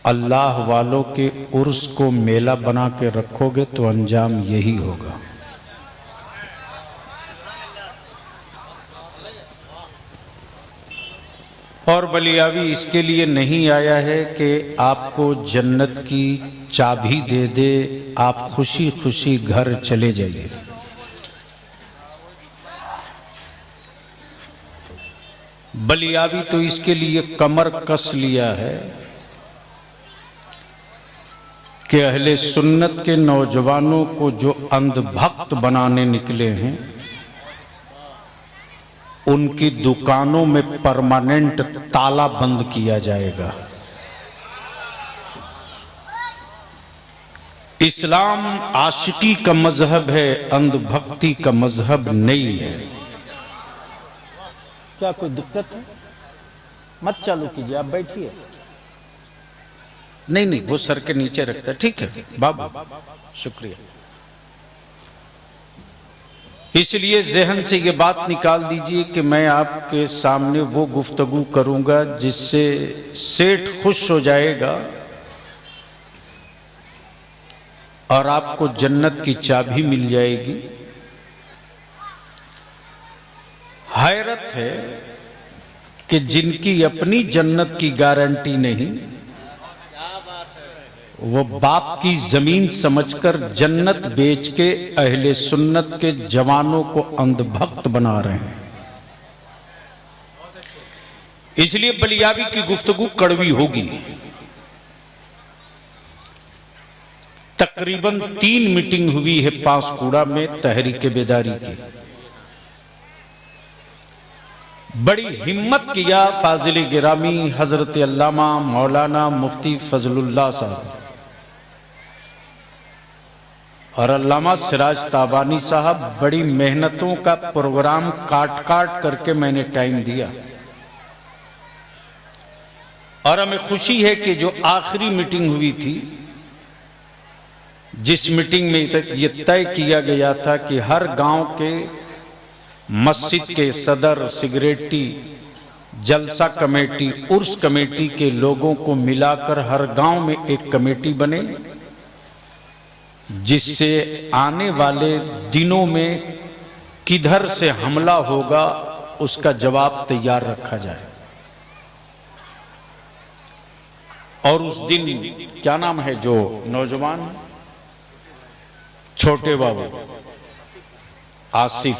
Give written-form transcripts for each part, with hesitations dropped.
अल्लाह वालों के उर्स को मेला बना के रखोगे तो अंजाम यही होगा। और बलियावी इसके लिए नहीं आया है कि आपको जन्नत की चाबी दे दे, आप खुशी खुशी घर चले जाइए। बलियावी तो इसके लिए कमर कस लिया है कि अहले सुन्नत के नौजवानों को जो अंधभक्त बनाने निकले हैं उनकी दुकानों में परमानेंट ताला बंद किया जाएगा। इस्लाम आशिकी का मजहब है, अंधभक्ति का मजहब नहीं है। क्या कोई दिक्कत है? मत चालू कीजिए, आप बैठिए। नहीं, वो सर के नीचे रखता है। ठीक है बाबू, शुक्रिया। इसलिए जहन से ये बात निकाल दीजिए कि मैं आपके सामने वो गुफ्तगू करूंगा जिससे सेठ खुश हो जाएगा और आपको जन्नत की चाबी मिल जाएगी। हैरत है कि जिनकी अपनी जन्नत की गारंटी नहीं, वो बाप की जमीन समझकर जन्नत बेच के अहले सुन्नत के जवानों को अंधभक्त बना रहे हैं। इसलिए बलियावी की गुफ्तगू कड़वी होगी। तकरीबन 3 मीटिंग हुई है पांसकुड़ा में तहरीक बेदारी की। बड़ी हिम्मत किया फाजिल गिरामी हजरत अल्लामा मौलाना मुफ्ती फजलुल्लाह साहब और अल्लामा सिराज ताबानी साहब। बड़ी मेहनतों का प्रोग्राम काट काट करके मैंने टाइम दिया और हमें खुशी है कि जो आखिरी मीटिंग हुई थी, जिस मीटिंग में यह तय किया गया था कि हर गांव के मस्जिद के सदर, सिगरेटी, जलसा कमेटी, उर्स कमेटी के लोगों को मिलाकर हर गांव में एक कमेटी बने, जिससे आने वाले दिनों में किधर से हमला होगा उसका जवाब तैयार रखा जाए। और उस दिन क्या नाम है जो नौजवान, छोटे बाबू आसिफ,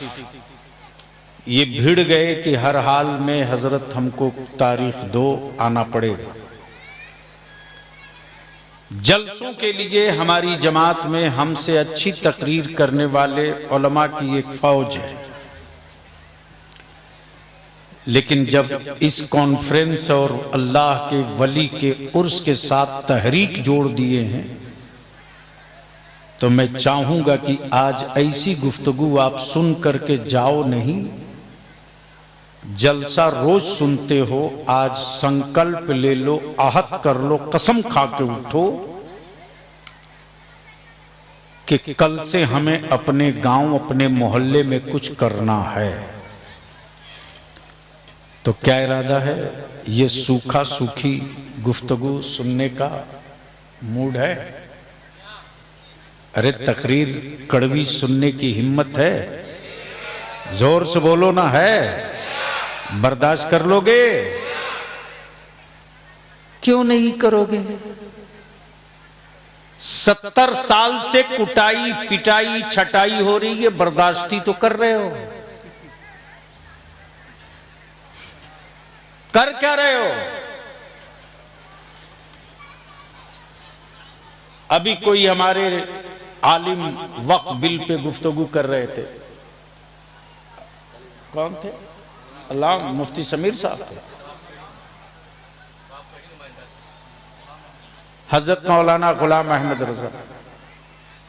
ये भिड़ गए कि हर हाल में हजरत हमको तारीख दो, आना पड़ेगा। जलसों के लिए हमारी जमात में हमसे अच्छी तकरीर करने वाले उलमा की एक फौज है, लेकिन जब इस कॉन्फ्रेंस और अल्लाह के वली के उर्स के साथ तहरीक जोड़ दिए हैं तो मैं चाहूंगा कि आज ऐसी गुफ्तगू आप सुन करके जाओ नहीं। जलसा रोज सुनते हो, आज संकल्प ले लो, आहत कर लो, कसम खा के उठो कि कल से हमें अपने गांव, अपने मोहल्ले में कुछ करना है। तो क्या इरादा है? ये सूखा सूखी गुफ्तगू सुनने का मूड है? अरे तकरीर कड़वी सुनने की हिम्मत है? जोर से बोलो ना, है? बर्दाश्त कर लोगे? क्यों नहीं करोगे? 70 साल से कुटाई, पिटाई, छटाई हो रही है, बर्दाश्ती तो कर रहे हो। कर क्या रहे हो? अभी कोई हमारे आलिम वक्फ बिल पे गुफ्तगू कर रहे थे। कौन थे? अल्लाह मुफ्ती समीर साहब थे। हजरत मौलाना गुलाम अहमद रजा।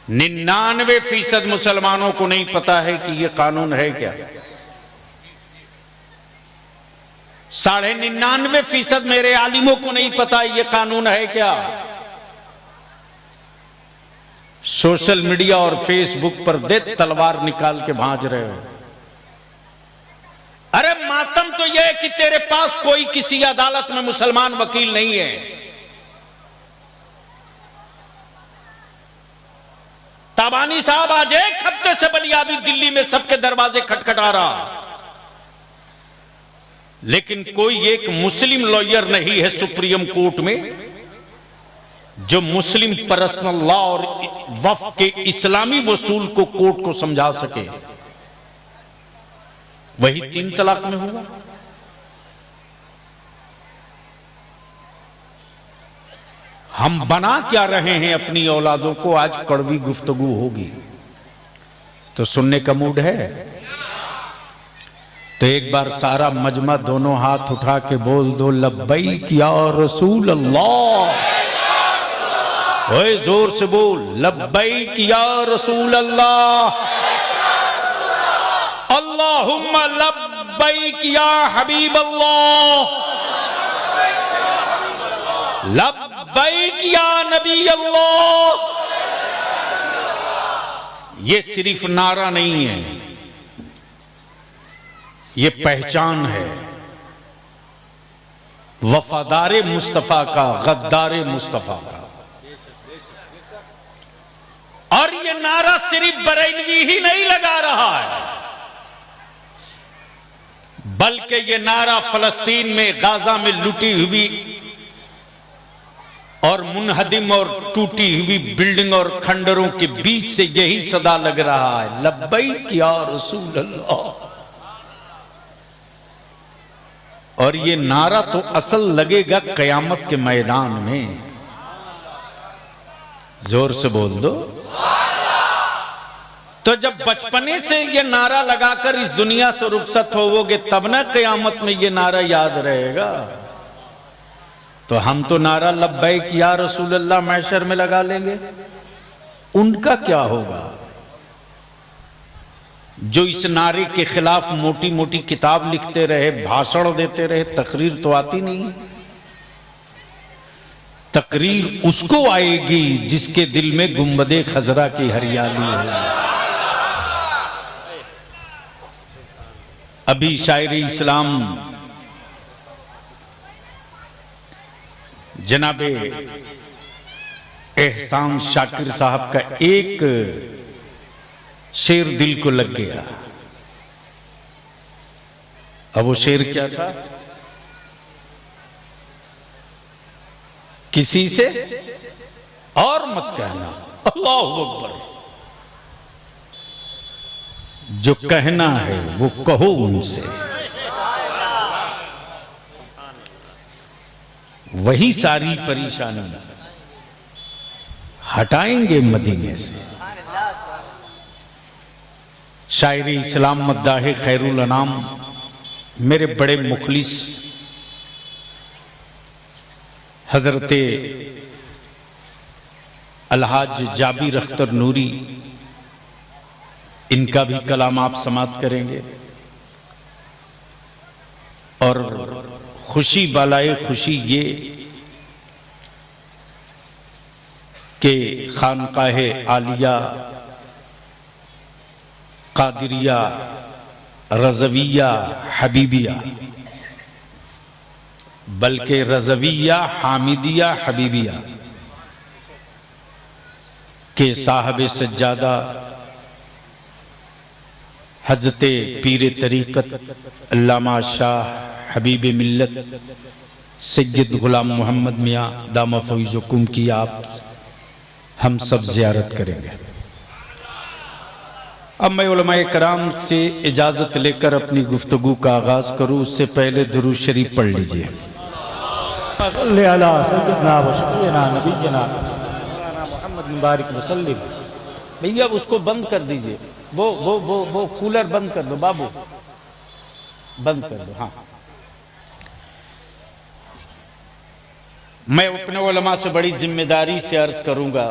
99% मुसलमानों को नहीं पता है कि यह कानून है क्या। 99.5% मेरे आलिमों को नहीं पता यह कानून है क्या। सोशल मीडिया और फेसबुक पर दे तलवार निकाल के भांज रहे हो। अरे मातम तो यह है कि तेरे पास कोई किसी अदालत में मुसलमान वकील नहीं है। रबानी साहब आज एक हफ्ते से बलियाबी दिल्ली में सबके दरवाजे खटखटा रहा, लेकिन कोई एक मुस्लिम लॉयर नहीं है सुप्रीम कोर्ट में जो मुस्लिम पर्सनल लॉ और वक्फ के इस्लामी वसूल को कोर्ट को समझा सके। वही 3 तलाक में हुआ। हम बना क्या रहे हैं अपनी औलादों को, आज कड़वी गुफ्तगू होगी तो सुनने का मूड है। तो एक बार सारा मजमा दोनों हाथ उठा के बोल दो, लब्बैक या रसूल अल्लाह। ओए जोर से बोल, लब्बैक या रसूल अल्लाह, अल्लाहुम्मा लब्बैक या हबीब अल्लाह, लब्बैक या नबी अल्लाह। ये सिर्फ नारा नहीं है, ये पहचान है वफादार मुस्तफा का, गद्दार मुस्तफा का। और ये नारा सिर्फ बरेलवी ही नहीं लगा रहा है, बल्कि ये नारा फलस्तीन में, गाजा में लूटी हुई और मुनहदिम और टूटी हुई बिल्डिंग और खंडरों के बीच से यही सदा लग रहा है, लब्बैक या रसूल अल्लाह। और ये नारा तो असल लगेगा कयामत के मैदान में। जोर से बोल दो। तो जब बचपने से ये नारा लगाकर इस दुनिया से रुखसत होवोगे तब ना कयामत में ये नारा याद रहेगा। तो हम तो नारा लब्बैक या रसूल अल्लाह महशर में लगा लेंगे, उनका क्या होगा जो इस नारे के खिलाफ मोटी मोटी किताब लिखते रहे, भाषण देते रहे, तकरीर तो आती नहीं। तकरीर उसको आएगी जिसके दिल में गुंबदे खजरा की हरियाली है। अभी शायर इस्लाम जनाबे एहसान शाकिर साहब का एक शेर दिल को लग गया। अब वो शेर क्या था? किसी से और मत कहना, अल्लाहु अकबर, जो कहना है वो कहो उनसे, वही सारी परेशानी हटाएंगे मदीने से। शायर इस्लाम मद्दाह खैरुल अनाम मेरे बड़े मुखलिस हजरत अलहाज जाबिर अख्तर नूरी, इनका भी कलाम आप समात करेंगे। और खुशी बालाए खुशी ये कि खानकाहे आलिया कादिरिया रज़विया हबीबिया, बल्कि रज़विया हामिदिया हबीबिया के साहब सज्जादा हजरत पीर तरीक़त अल्लामा शाह हबीब मिल्लत सैयद गुलाम मोहम्मद मियाँ दामा फैज़ुकुम की आप हम सब ज़ियारत करेंगे। अब मैं उलमाए कराम से इजाज़त लेकर अपनी गुफ्तगू का आगाज़ करूँ, उससे पहले दुरूद शरीफ पढ़ लीजिए। भैया उसको बंद कर दीजिए, वो कूलर बंद कर दो बाबू, बंद कर दो। हाँ, मैं अपने उलमा से बड़ी जिम्मेदारी से अर्ज करूंगा,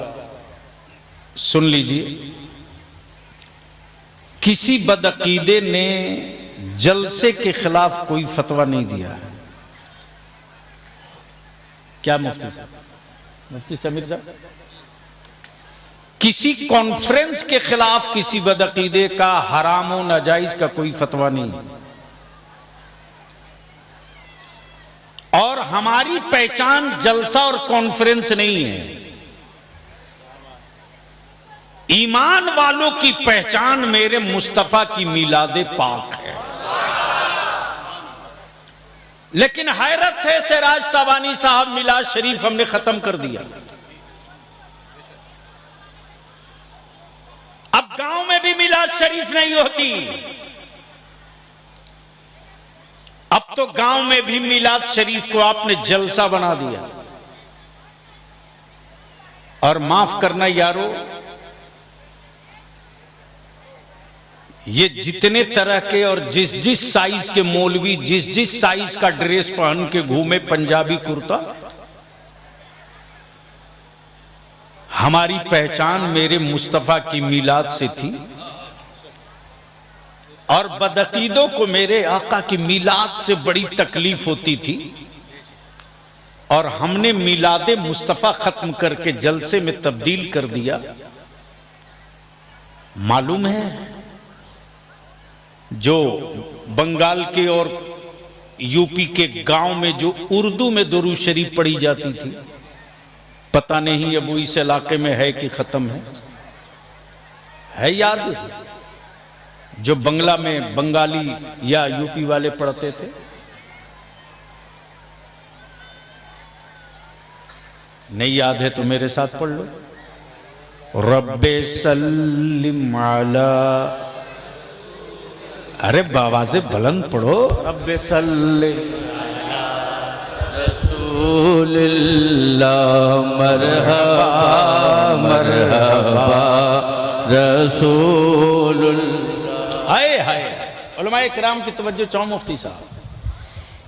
सुन लीजिए। किसी बदअकीदे ने जलसे के खिलाफ कोई फतवा नहीं दिया। क्या मुफ्ती साहब, मुफ्ती समीर साहब, किसी कॉन्फ्रेंस के खिलाफ किसी बदअकीदे का हराम व नाजायज का कोई फतवा नहीं। और हमारी पहचान जलसा और कॉन्फ्रेंस नहीं है। ईमान वालों की पहचान मेरे मुस्तफा की मिलादे पाक है। लेकिन हैरत है, सिराज तबानी साहब मिलाद शरीफ हमने खत्म कर दिया। अब गांव में भी मिलाद शरीफ नहीं होती। अब तो गांव में भी मिलाद शरीफ को आपने जलसा बना दिया। और माफ करना यारो, ये जितने तरह के और जिस जिस साइज के मौलवी जिस जिस साइज का ड्रेस पहन के घूमे, पंजाबी कुर्ता, हमारी पहचान मेरे मुस्तफा की मिलाद से थी। और बदअकीदों को मेरे आका की मिलाद से बड़ी तकलीफ होती थी। और हमने मिलादे मुस्तफा खत्म करके जलसे में तब्दील कर दिया। मालूम है, जो बंगाल के और यूपी के गांव में जो उर्दू में दुरूद शरीफ पढ़ी जाती थी, पता नहीं अब वो इस इलाके में है कि खत्म है याद? जो बंगला में बंगाली या यूपी वाले पढ़ते थे, नहीं याद है तो मेरे साथ पढ़ लो। रब्बे सल्लिम अला, अरे बाबा से बुलंद पढ़ो, रब्बे सल्लिम अला रसूलिल्लाह, मरहबा मरहबा रसूलुल्लाह। हाय हाय, उलमाए किराम की तवज्जो चाहो मुफ्ती साहब,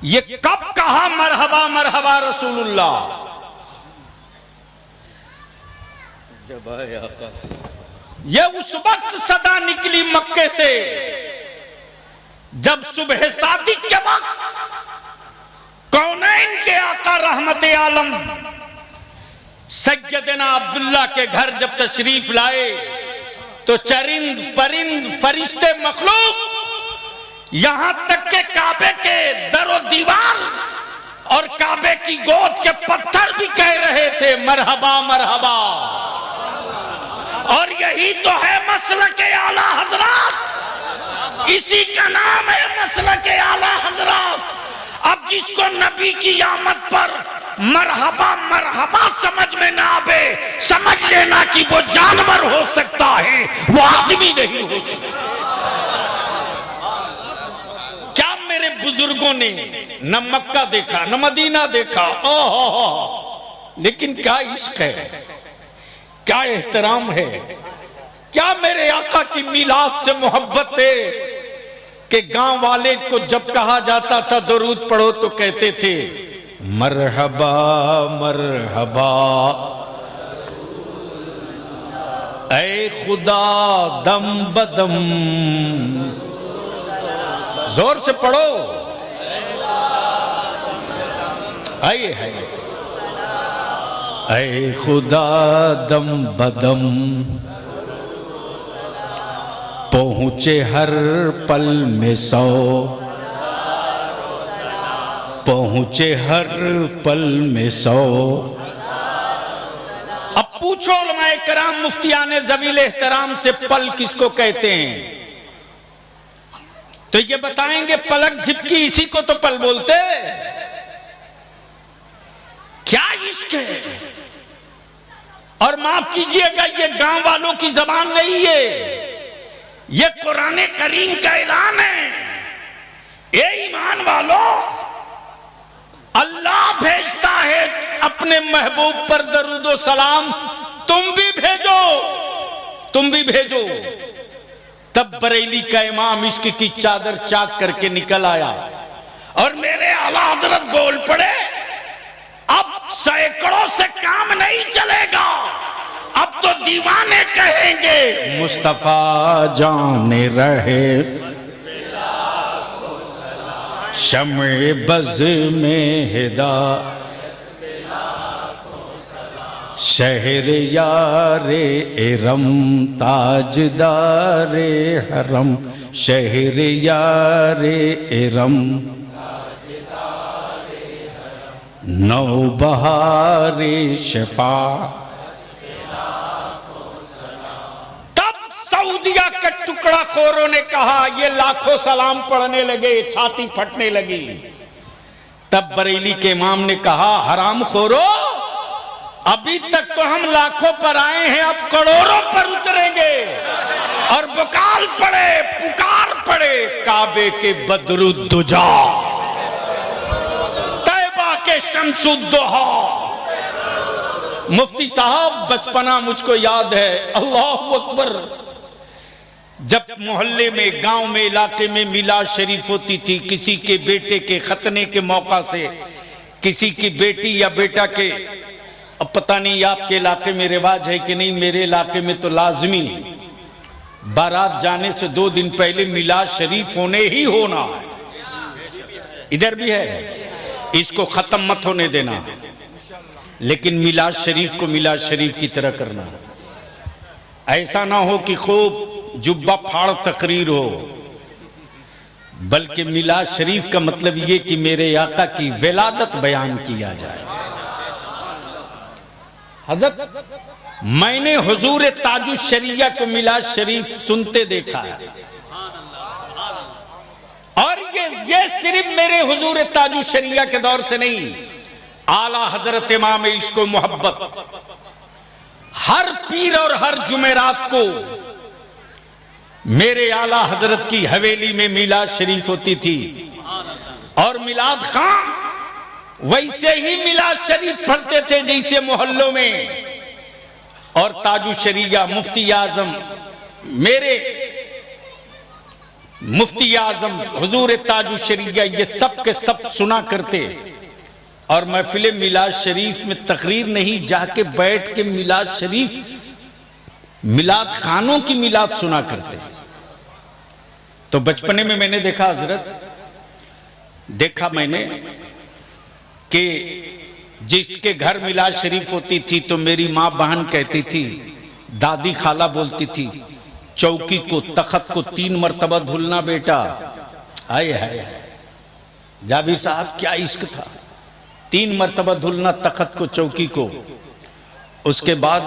ये कब कहा मरहबा मरहबा रसूलुल्लाह? ये उस वक्त सदा निकली मक्के से जब सुबह सादिक के वक्त कौनैन के आका रहमत आलम सैयदना अब्दुल्ला के घर जब तशरीफ लाए तो चरिंद परिंद फरिश्ते मखलूक यहां तक के काबे के दरो दीवार और काबे की गोद के पत्थर भी कह रहे थे मरहबा मरहबा। और यही तो है मसलके आला हजरात, इसी का नाम है मसलके आला हजरात। अब जिसको नबी की आमद पर मरहबा मरहबा समझ में ना आवे, समझ लेना कि वो जानवर हो सकता है, वो आदमी नहीं हो सकता। क्या मेरे बुजुर्गों ने न मक्का देखा न मदीना देखा, ओहो, लेकिन क्या इश्क है, क्या एहतराम है, क्या मेरे आका की मिलाद से मोहब्बत है कि गांव वाले को जब कहा जाता था दुरूद पढ़ो तो कहते थे मरहबा मरहबा, ऐ खुदा दम बदम, जोर से पढ़ो, आइए है, ऐ खुदा दम बदम, पहुंचे हर पल में सौ, पहुंचे हर पल में सौ। अब पूछो उलमाए कराम मुफ्तियाने ज़वील एहतराम से पल किसको कहते हैं, तो ये बताएंगे पलक झिपकी, इसी को तो पल बोलते। क्या इश्क है। और माफ कीजिएगा, ये गांव वालों की जबान नहीं है, ये कुरान करीम का ऐलान है। ये ईमान वालों, अल्लाह भेजता है अपने महबूब पर दरूदो सलाम, तुम भी भेजो, तुम भी भेजो। तब बरेली का इमाम इश्क की चादर चाक करके निकल आया और मेरे आला हजरत बोल पड़े, अब सैकड़ों से काम नहीं चलेगा, अब तो दीवाने कहेंगे मुस्तफा जाने रहे शम्ए बज़ में हिदा, शहर यारे इरम ताजदारे हरम, शहर यारे इरम नौबहारे शफा, मोहम्मदिया के टुकड़ा खोरों ने कहा, ये लाखों सलाम पढ़ने लगे, छाती फटने लगी। तब बरेली के इमाम ने कहा, हराम खोरो, अभी तक तो हम लाखों पर आए हैं, अब करोड़ों पर उतरेंगे। और बुकाल पड़े, पुकार पड़े, काबे के बदरुद्दुजा, तैबा के शम्सुद्दोहा। मुफ्ती साहब, बचपना मुझको याद है, अल्लाहु अकबर, जब मोहल्ले में, गांव में, इलाके में मिलाद शरीफ होती थी, किसी के बेटे के खतने के मौका से, किसी की बेटी या बेटा के, अब पता नहीं आपके इलाके में रिवाज है कि नहीं, मेरे इलाके में तो लाजमी है, बारात जाने से 2 दिन पहले मिलाद शरीफ होने ही होना है। इधर भी है, इसको खत्म मत होने देना, लेकिन मिलाद शरीफ को मिलाद शरीफ की तरह करना। ऐसा ना हो कि खूब जुब्बा फाड़ तकरीर हो, बल्कि मिलाद शरीफ का मतलब ये कि मेरे आका की विलादत बयान किया जाए। हज़रत, मैंने हुजूर ताजुश शरिया को मिलाद शरीफ सुनते देखा है, और ये सिर्फ मेरे हुजूर ताजुश शरिया के दौर से नहीं, आला हजरत इमाम इश्क व मोहब्बत हर पीर और हर जुमेरात को मेरे आला हजरत की हवेली में मिलाद शरीफ होती थी, और मिलाद खां वैसे ही मिलाद शरीफ पढ़ते थे जैसे मोहल्लों में। और ताजु शरिया मुफ्ती आजम, मेरे मुफ्ती आजम हुजूर ताजु शरिया, ये सब के सब सुना करते, और महफिल मिलाद शरीफ में तकरीर नहीं, जाके बैठ के मिलाद शरीफ, मिलाद खानों की मिलाद सुना करते। तो बचपने में मैंने देखा हजरत, देखा मैंने कि जिसके घर मिलाद शरीफ होती थी तो मेरी माँ बहन कहती थी, दादी खाला बोलती थी, चौकी को, तखत को 3 मरतबा धुलना बेटा। आए हाय, जाबिर साहब क्या इश्क था, 3 मरतबा धुलना तखत को, चौकी को। उसके बाद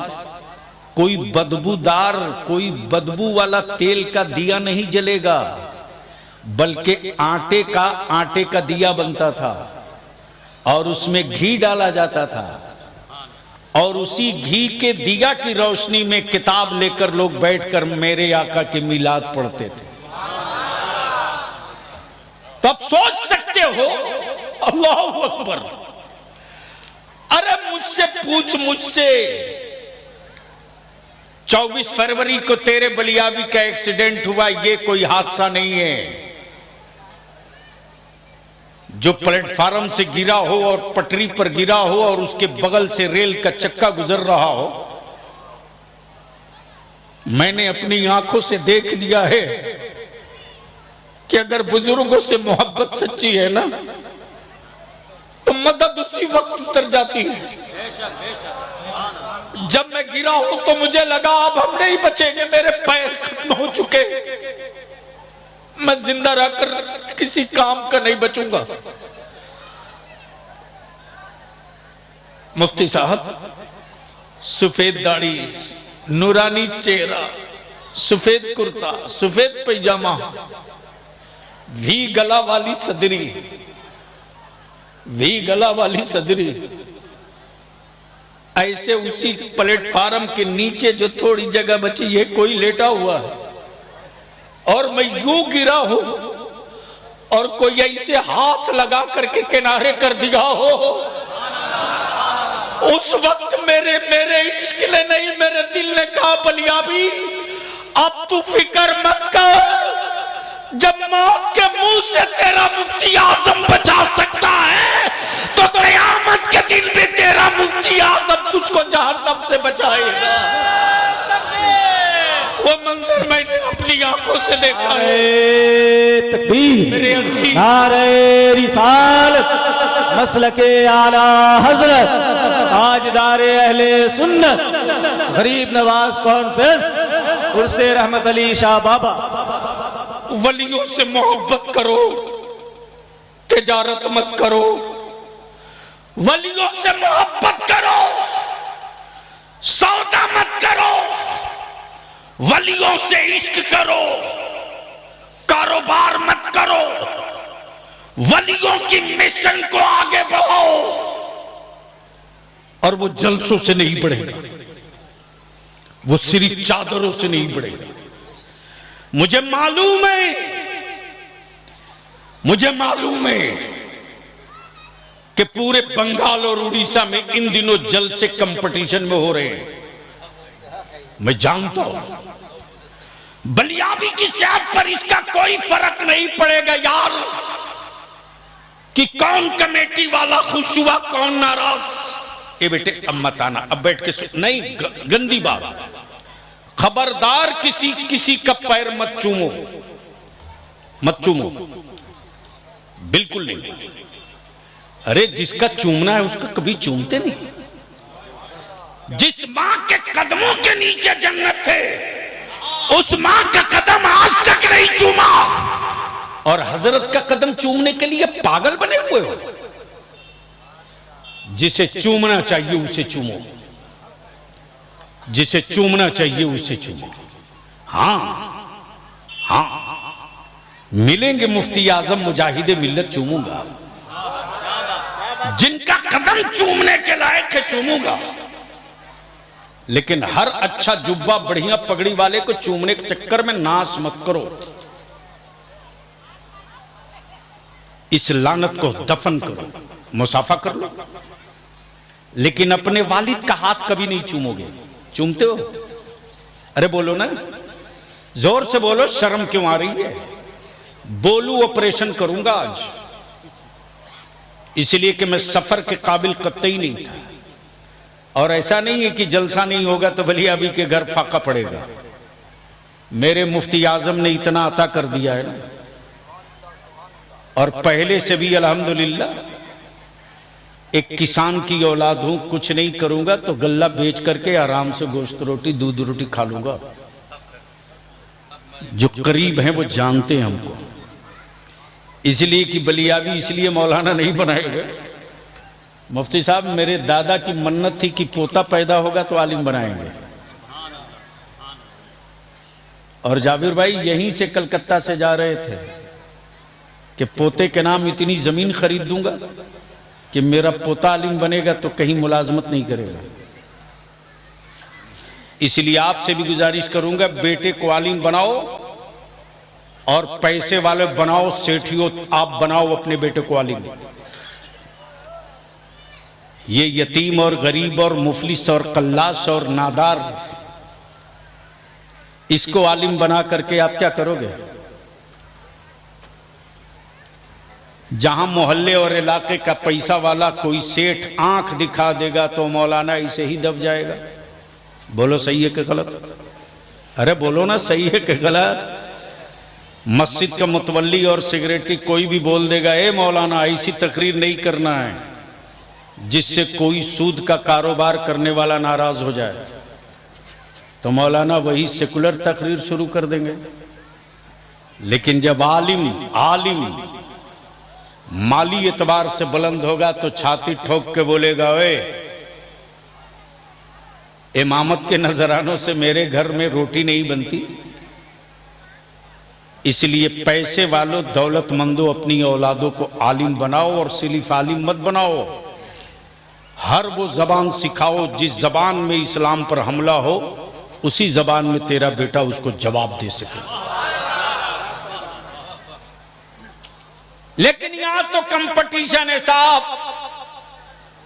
कोई बदबूदार, कोई बदबू वाला तेल का दिया नहीं जलेगा, बल्कि आटे का दिया बनता था, और उसमें घी डाला जाता था, और उसी घी के दिया की रोशनी में किताब लेकर लोग बैठकर मेरे आका के मिलाद पढ़ते थे। तो आप सोच सकते हो, अल्लाहु अकबर, अरे मुझसे पूछ, मुझसे 24 फरवरी को तेरे बलियावी का एक्सीडेंट हुआ, ये कोई हादसा नहीं है। जो प्लेटफार्म से गिरा हो और पटरी पर गिरा हो और उसके बगल से रेल का चक्का गुजर रहा हो, मैंने अपनी आंखों से देख लिया है कि अगर बुजुर्गों से मोहब्बत सच्ची है ना, तो मदद उसी वक्त उतर जाती है। जब मैं गिरा हूं तो मुझे लगा अब हम नहीं बचेंगे, मेरे पैर खत्म हो चुके, मैं जिंदा रहकर किसी काम का नहीं बचूंगा। मुफ्ती साहब, सफेद दाढ़ी, नूरानी चेहरा, सफेद कुर्ता, सफेद पैजामा, वी गला वाली सदरी, वी गला वाली सदरी, ऐसे उसी प्लेटफार्म के नीचे जो थोड़ी जगह बची है, कोई लेटा हुआ है, और मैं यूं गिरा हूं और कोई ऐसे हाथ लगा करके किनारे कर दिया हो। उस वक्त मेरे इश्क ने नहीं, मेरे दिल ने कहा, बलियाबी अब तू फिक्र मत कर, जब मौत के मुंह से तेरा मुफ्ती आजम बचा सकता है तो क़यामत के दिन भी तेरा मुफ्ती आजम तुझको जहन्नम से बचाएगा। वो मंजर मैंने अपनी आंखों से देखा है। तकबीर, नारे रिसालत, मसलके आला हजरत, ताजदारे अहले सुन्नत, गरीब नवाज कॉन्फ्रेंस, उर्से रहमत अली शाह बाबा। वलियों से मोहब्बत करो, तिजारत मत करो, वलियों से मोहब्बत करो, सौदा मत करो, वलियों से इश्क करो, कारोबार मत करो, वलियों की मिशन को आगे बढ़ाओ। और वो जलसों से नहीं बढ़ेगा, वो सिर्फ चादरों से नहीं बढ़ेगा। मुझे मालूम है कि पूरे बंगाल और उड़ीसा में इन दिनों जलसे कंपटीशन में हो रहे हैं। मैं जानता हूं बलियाबी की शायद पर इसका कोई फर्क नहीं पड़ेगा यार, कि कौन कमेटी वाला खुश हुआ कौन नाराज। ए बेटे अब मत आना, अब बैठ के नहीं, गंदी बात। खबरदार किसी का पैर मत चूमो, बिल्कुल नहीं। अरे जिसका चूमना है उसका कभी चूमते नहीं। जिस मां के कदमों के नीचे जन्नत है उस मां का कदम आज तक नहीं चूमा, और हजरत का कदम चूमने के लिए पागल बने हुए हो। जिसे चूमना चाहिए उसे चूमो, जिसे चूमना चाहिए उसे चूमो। हाँ, मिलेंगे मुफ्ती आजम मुजाहिदे मिल्लत, चूमूंगा। जिनका कदम चूमने के लायक है चूमूंगा, लेकिन हर अच्छा जुब्बा बढ़िया पगड़ी वाले को चूमने के चक्कर में नाश मत करो। इस लानत को दफन करो, मुसाफा कर लो, लेकिन अपने वालिद का हाथ कभी नहीं चूमोगे। चूमते हो? अरे बोलो ना, जोर से बोलो, शर्म क्यों आ रही है? बोलू ऑपरेशन करूंगा आज, इसलिए कि मैं सफर के काबिल कतई नहीं था। और ऐसा नहीं है कि जलसा नहीं होगा तो बलियाबी के घर फाका पड़ेगा। मेरे मुफ्ती आजम ने इतना अता कर दिया है ना, और पहले से भी अल्हम्दुलिल्लाह एक किसान की औलाद हूं, कुछ नहीं करूंगा तो गल्ला बेच करके आराम से गोश्त रोटी दूध रोटी खा लूंगा। जो करीब हैं वो जानते हैं हमको, इसलिए कि बलियाबी इसलिए मौलाना नहीं बनाए गए। मुफ्ती साहब मेरे दादा की मन्नत थी कि पोता पैदा होगा तो आलिम बनाएंगे, और जाबिर भाई यहीं से कलकत्ता से जा रहे थे कि पोते के नाम इतनी जमीन खरीद दूंगा कि मेरा पोता आलिम बनेगा तो कहीं मुलाजमत नहीं करेगा। इसलिए आपसे भी गुजारिश करूंगा, बेटे को आलिम बनाओ और पैसे वाले बनाओ, सेठियों आप बनाओ अपने बेटे को आलिम। ये यतीम और गरीब और मुफलिस और कल्लाश और नादार, इसको आलिम बना करके आप क्या करोगे? जहां मोहल्ले और इलाके का पैसा वाला कोई सेठ आंख दिखा देगा तो मौलाना इसे ही दब जाएगा। बोलो सही है कि गलत? अरे बोलो ना, सही है कि गलत? मस्जिद का मुतवल्ली और सिगरेटी कोई भी बोल देगा, ए मौलाना ऐसी तकरीर नहीं करना है, जिससे कोई सूद का कारोबार करने वाला नाराज हो जाए, तो मौलाना वही सेकुलर तकरीर शुरू कर देंगे। लेकिन जब आलिम माली एतबार से बुलंद होगा तो छाती ठोक के बोलेगा, ओए इमामत के नजरानों से मेरे घर में रोटी नहीं बनती। इसलिए पैसे वालों, दौलतमंदों, अपनी औलादों को आलिम बनाओ, और सिर्फ आलिम मत बनाओ, हर वो जबान सिखाओ जिस जबान में इस्लाम पर हमला हो उसी जबान में तेरा बेटा उसको जवाब दे सके। लेकिन यहां तो कंपटीशन है साहब।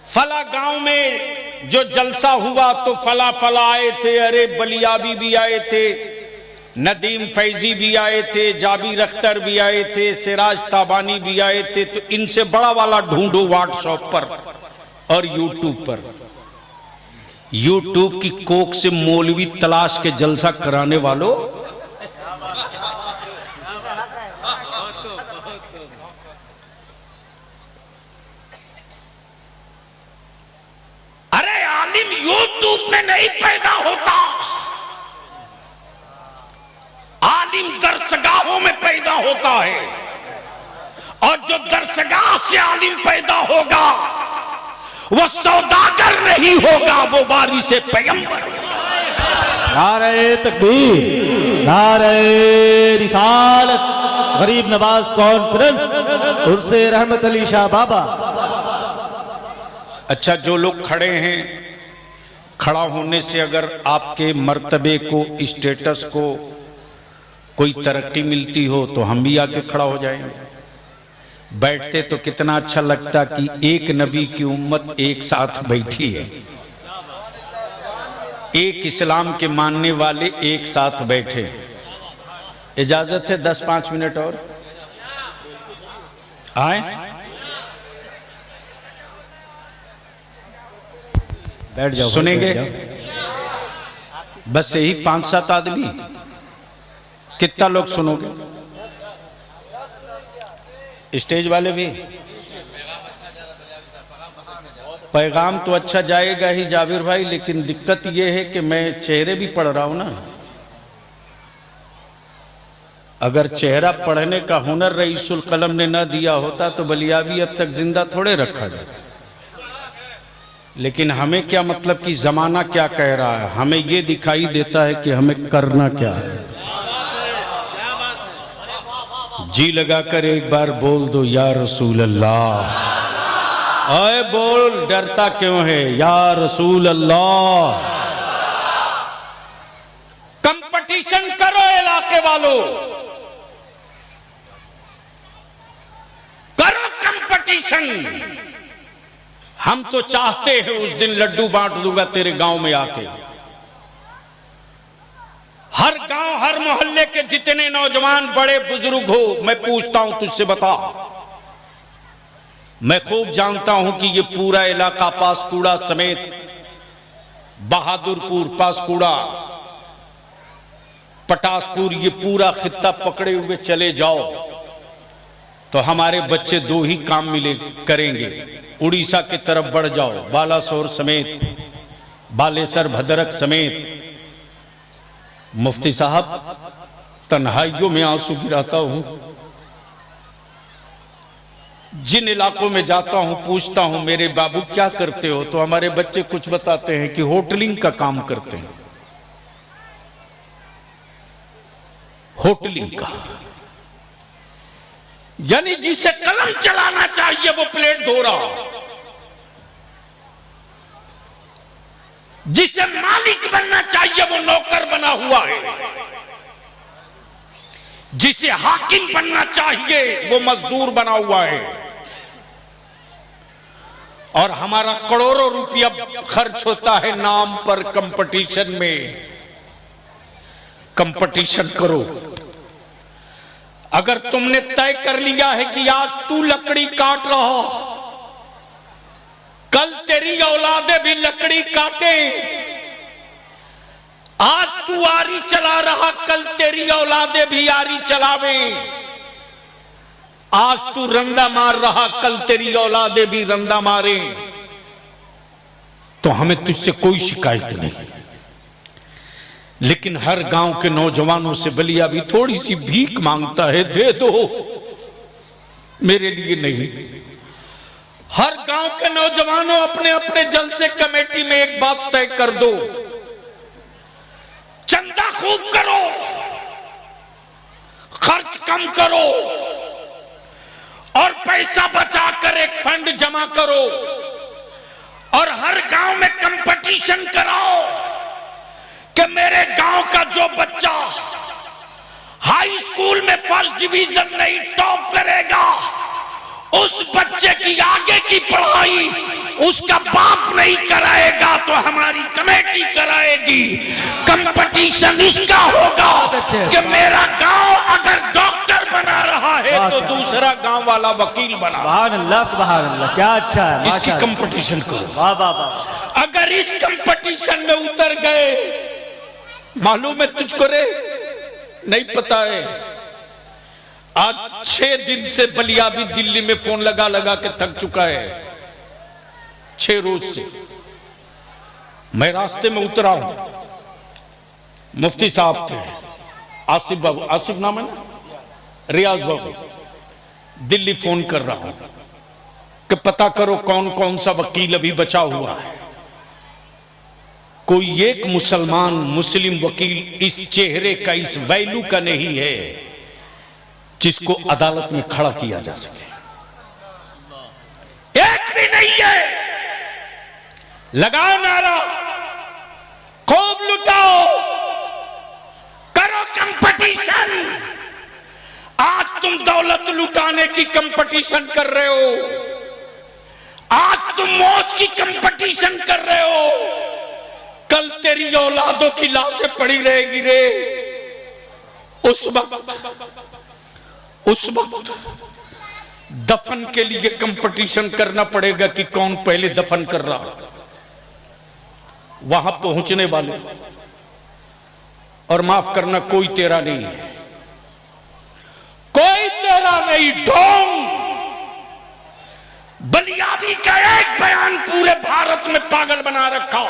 फला गांव में जो जलसा हुआ तो फला आए थे, अरे बलियाबी भी आए थे, नदीम फैजी भी आए थे, जाबिर अख्तर भी आए थे, सिराज ताबानी भी आए थे, तो इनसे बड़ा वाला ढूंढो व्हाट्सएप पर और यूट्यूब पर। यूट्यूब की कोक से मौलवी तलाश के जलसा कराने वालों, अरे आलिम यूट्यूब में नहीं पैदा होता, आलिम दरसगाहों में पैदा होता है, और जो दरसगाह से आलिम पैदा होगा वो सौदागर नहीं होगा, वो वारिस पैगंबर। नारे तकबीर, नारे रिसालत, गरीब नवाज कॉन्फ्रेंस, उर्से रहमत अली शाह बाबा। अच्छा, जो लोग खड़े हैं, खड़ा होने से अगर आपके मर्तबे को, स्टेटस को कोई तरक्की मिलती हो तो हम भी आके खड़ा हो जाएंगे। बैठते तो कितना अच्छा लगता कि एक नबी की उम्मत एक साथ बैठी है, एक इस्लाम के मानने वाले एक साथ बैठे। इजाजत है 10-5 मिनट और आए? बैठ जाओ, सुनेंगे? बैठ जाओ। बस यही 5-7 आदमी, कितना लोग सुनोगे? स्टेज वाले भी? पैगाम तो अच्छा जाएगा ही जाबिर भाई, लेकिन दिक्कत यह है कि मैं चेहरे भी पढ़ रहा हूं ना। अगर चेहरा पढ़ने का हुनर रईसुल कलम ने ना दिया होता तो बलियाबी अब तक जिंदा थोड़े रखा जाता। लेकिन हमें क्या मतलब कि जमाना क्या कह रहा है, हमें यह दिखाई देता है कि हमें करना क्या है। जी लगाकर एक बार बोल दो या रसूल अल्लाह। अरे बोल, डरता क्यों है? या रसूल अल्लाह। कंपटीशन करो इलाके वालों, करो कंपटीशन। हम तो चाहते हैं उस दिन लड्डू बांट दूंगा तेरे गांव में आके। हर गांव, हर मोहल्ले के जितने नौजवान बड़े बुजुर्ग हो, मैं पूछता हूं तुझसे, बता। मैं खूब जानता हूं कि ये पूरा इलाका पासकुड़ा समेत बहादुरपुर, पासकुड़ा, पटासपुर, ये पूरा खित्ता पकड़े हुए चले जाओ तो हमारे बच्चे दो ही काम मिले करेंगे। उड़ीसा की तरफ बढ़ जाओ, बालासोर समेत, बालेसर, भद्रक समेत। मुफ्ती साहब, तन्हाइयों में आंसू गिराता हूं। जिन इलाकों में जाता हूं, पूछता हूं मेरे बाबू क्या करते हो, तो हमारे बच्चे कुछ बताते हैं कि होटलिंग का काम करते हैं। होटलिंग का यानी जिसे कलम चलाना चाहिए वो प्लेट धो रहा, जिसे मालिक बनना चाहिए वो नौकर बना हुआ है, जिसे हाकिम बनना चाहिए वो मजदूर बना हुआ है। और हमारा करोड़ों रुपया खर्च होता है नाम पर कंपटीशन में। कंपटीशन करो। अगर तुमने तय कर लिया है कि आज तू लकड़ी काट रहा, कल तेरी औलादें भी लकड़ी काटे। आज तू आरी चला रहा, कल तेरी औलादें भी आरी चलावे। आज तू रंदा मार रहा, कल तेरी औलादें भी रंदा मारे। तो हमें तुझसे कोई शिकायत नहीं, लेकिन हर गांव के नौजवानों से बलिया भी थोड़ी सी भीख मांगता है, दे दो, मेरे लिए नहीं। हर गांव के नौजवानों अपने अपने जलसे कमेटी में एक बात तय कर दो, चंदा खूब करो, खर्च कम करो और पैसा बचाकर एक फंड जमा करो और हर गांव में कंपटीशन कराओ कि मेरे गांव का जो बच्चा हाई स्कूल में फर्स्ट डिवीजन नहीं टॉप करेगा, उस बच्चे की आगे की पढ़ाई उसका बाप नहीं कराएगा तो हमारी कमेटी कराएगी। कंपटीशन इसका होगा कि मेरा गांव अगर डॉक्टर बना रहा है तो दूसरा गांव वाला वकील बना। सुभान अल्लाह, सुभान अल्लाह, क्या अच्छा है। इसकी कंपटीशन करो। वाह वाह वाह। अगर इस कंपटीशन में उतर गए, मालूम है तुझको रे, नहीं पता है, आज 6 दिन से बलिया भी दिल्ली में फोन लगा लगा के थक चुका है। 6 रोज से मैं रास्ते में उतरा हूं, मुफ्ती साहब थे, आसिफ बाबू, आसिफ नाम है ना, रियाज बाबू, दिल्ली फोन कर रहा हूं कि पता करो कौन कौन सा वकील अभी बचा हुआ है, कोई एक मुसलमान मुस्लिम वकील इस चेहरे का, इस वैल्यू का नहीं है जिसको अदालत में खड़ा किया जा सके। एक भी नहीं है। लगाओ नारा, खूब लुटाओ, करो कंपटीशन। आज तुम दौलत लुटाने की कंपटीशन कर रहे हो, आज तुम मौज की कंपटीशन कर रहे हो, कल तेरी औलादों की लाशें पड़ी रहेगी रे। उस वक्त दफन के लिए कंपटीशन करना पड़ेगा कि कौन पहले दफन कर रहा। वहां पहुंचने वाले, और माफ करना, कोई तेरा नहीं है, कोई तेरा नहीं। ढोंग बलियाबी का एक बयान पूरे भारत में पागल बना रखा,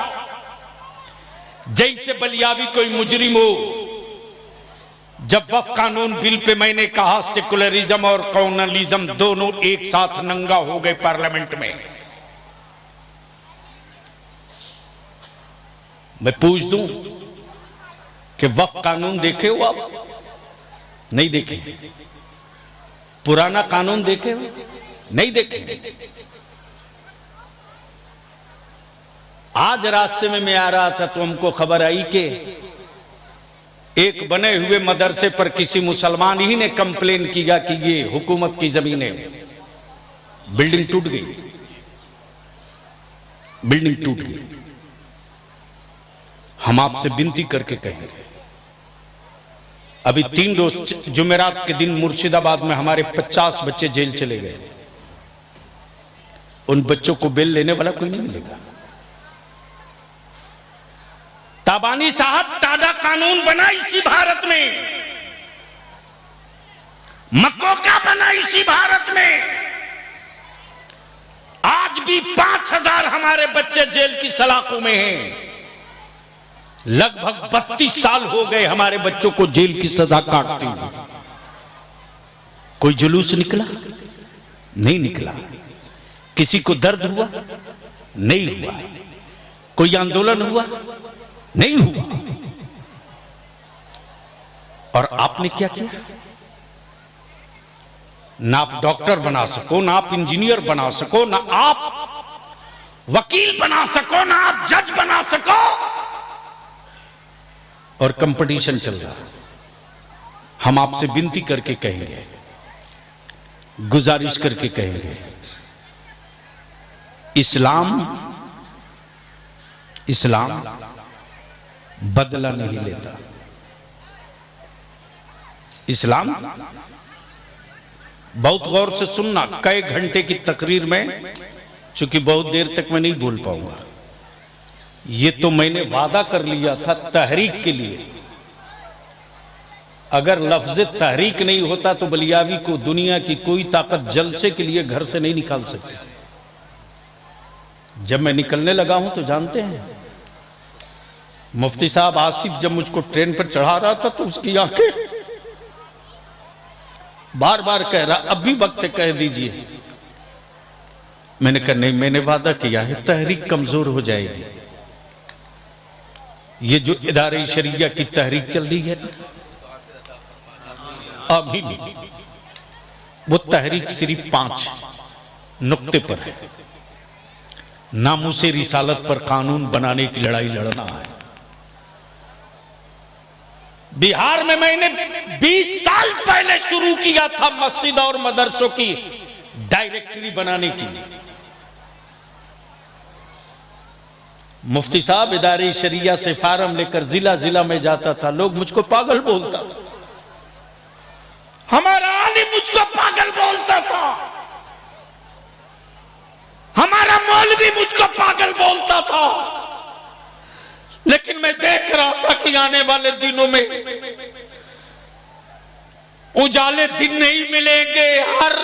जैसे बलियाबी कोई मुजरिम हो। जब वक्फ कानून बिल पे मैंने कहा सेकुलरिज्म और कम्युनलिज्म दोनों एक साथ नंगा हो गए पार्लियामेंट में, मैं पूछ दूं कि वक्फ कानून देखे हो आप? नहीं देखे। पुराना कानून देखे हो? नहीं देखे। आज रास्ते में मैं आ रहा था तो हमको खबर आई कि एक बने हुए मदरसे पर किसी मुसलमान ही ने कंप्लेन किया कि ये हुकूमत की जमीन है, बिल्डिंग टूट गई, बिल्डिंग टूट गई। हम आपसे विनती करके कहेंगे, अभी 3 रोज जुमेरात के दिन मुर्शिदाबाद में हमारे 50 बच्चे जेल चले गए। उन बच्चों को बेल लेने वाला कोई नहीं मिलेगा। ताबानी साहब, टाडा कानून बना इसी भारत में, मकोका बना इसी भारत में। आज भी 5000 हमारे बच्चे जेल की सलाखों में हैं। लगभग 32 साल हो गए हमारे बच्चों को जेल की सजा काटते हुए। कोई जुलूस निकला? नहीं निकला। किसी को दर्द हुआ? नहीं हुआ। कोई आंदोलन हुआ? नहीं हुआ। और आपने क्या किया? ना आप डॉक्टर बना सको, ना आप इंजीनियर बना सको, ना आप वकील बना सको, ना आप जज बना सको, और कंपटीशन चल रहा है। हम आपसे विनती करके कहेंगे, गुजारिश करके कहेंगे, इस्लाम बदला नहीं लेता। इस्लाम, बहुत गौर से सुनना, कई घंटे की तकरीर में, चूंकि बहुत देर तक मैं नहीं बोल पाऊंगा, ये तो मैंने वादा कर लिया था तहरीक के लिए। अगर लफ्ज तहरीक नहीं होता तो बलियावी को दुनिया की कोई ताकत जलसे के लिए घर से नहीं निकाल सकती। जब मैं निकलने लगा हूं तो जानते हैं, मुफ्ती साहब आसिफ जब मुझको ट्रेन पर चढ़ा रहा था तो उसकी आंखें बार बार कह रहा, अब भी वक्त कह दीजिए। मैंने कहा नहीं, मैंने वादा किया है, तहरीक कमजोर हो जाएगी। ये जो इदारे शरिया की तहरीक चल रही है अभी भी, वो तहरीक सिर्फ 5 नुक्ते पर है। नामुसे रिसालत पर कानून बनाने की लड़ाई लड़ना है। बिहार में मैंने 20 साल पहले शुरू किया था मस्जिद और मदरसों की डायरेक्टरी बनाने की। मुफ्ती साहब इदारे शरिया से फार्म लेकर जिला जिला में जाता था, लोग मुझको पागल बोलता था, हमारा आलिम मुझको पागल बोलता था, हमारा मौलवी मुझको पागल बोलता था। लेकिन मैं देख रहा था कि आने वाले दिनों में उजाले दिन नहीं मिलेंगे, हर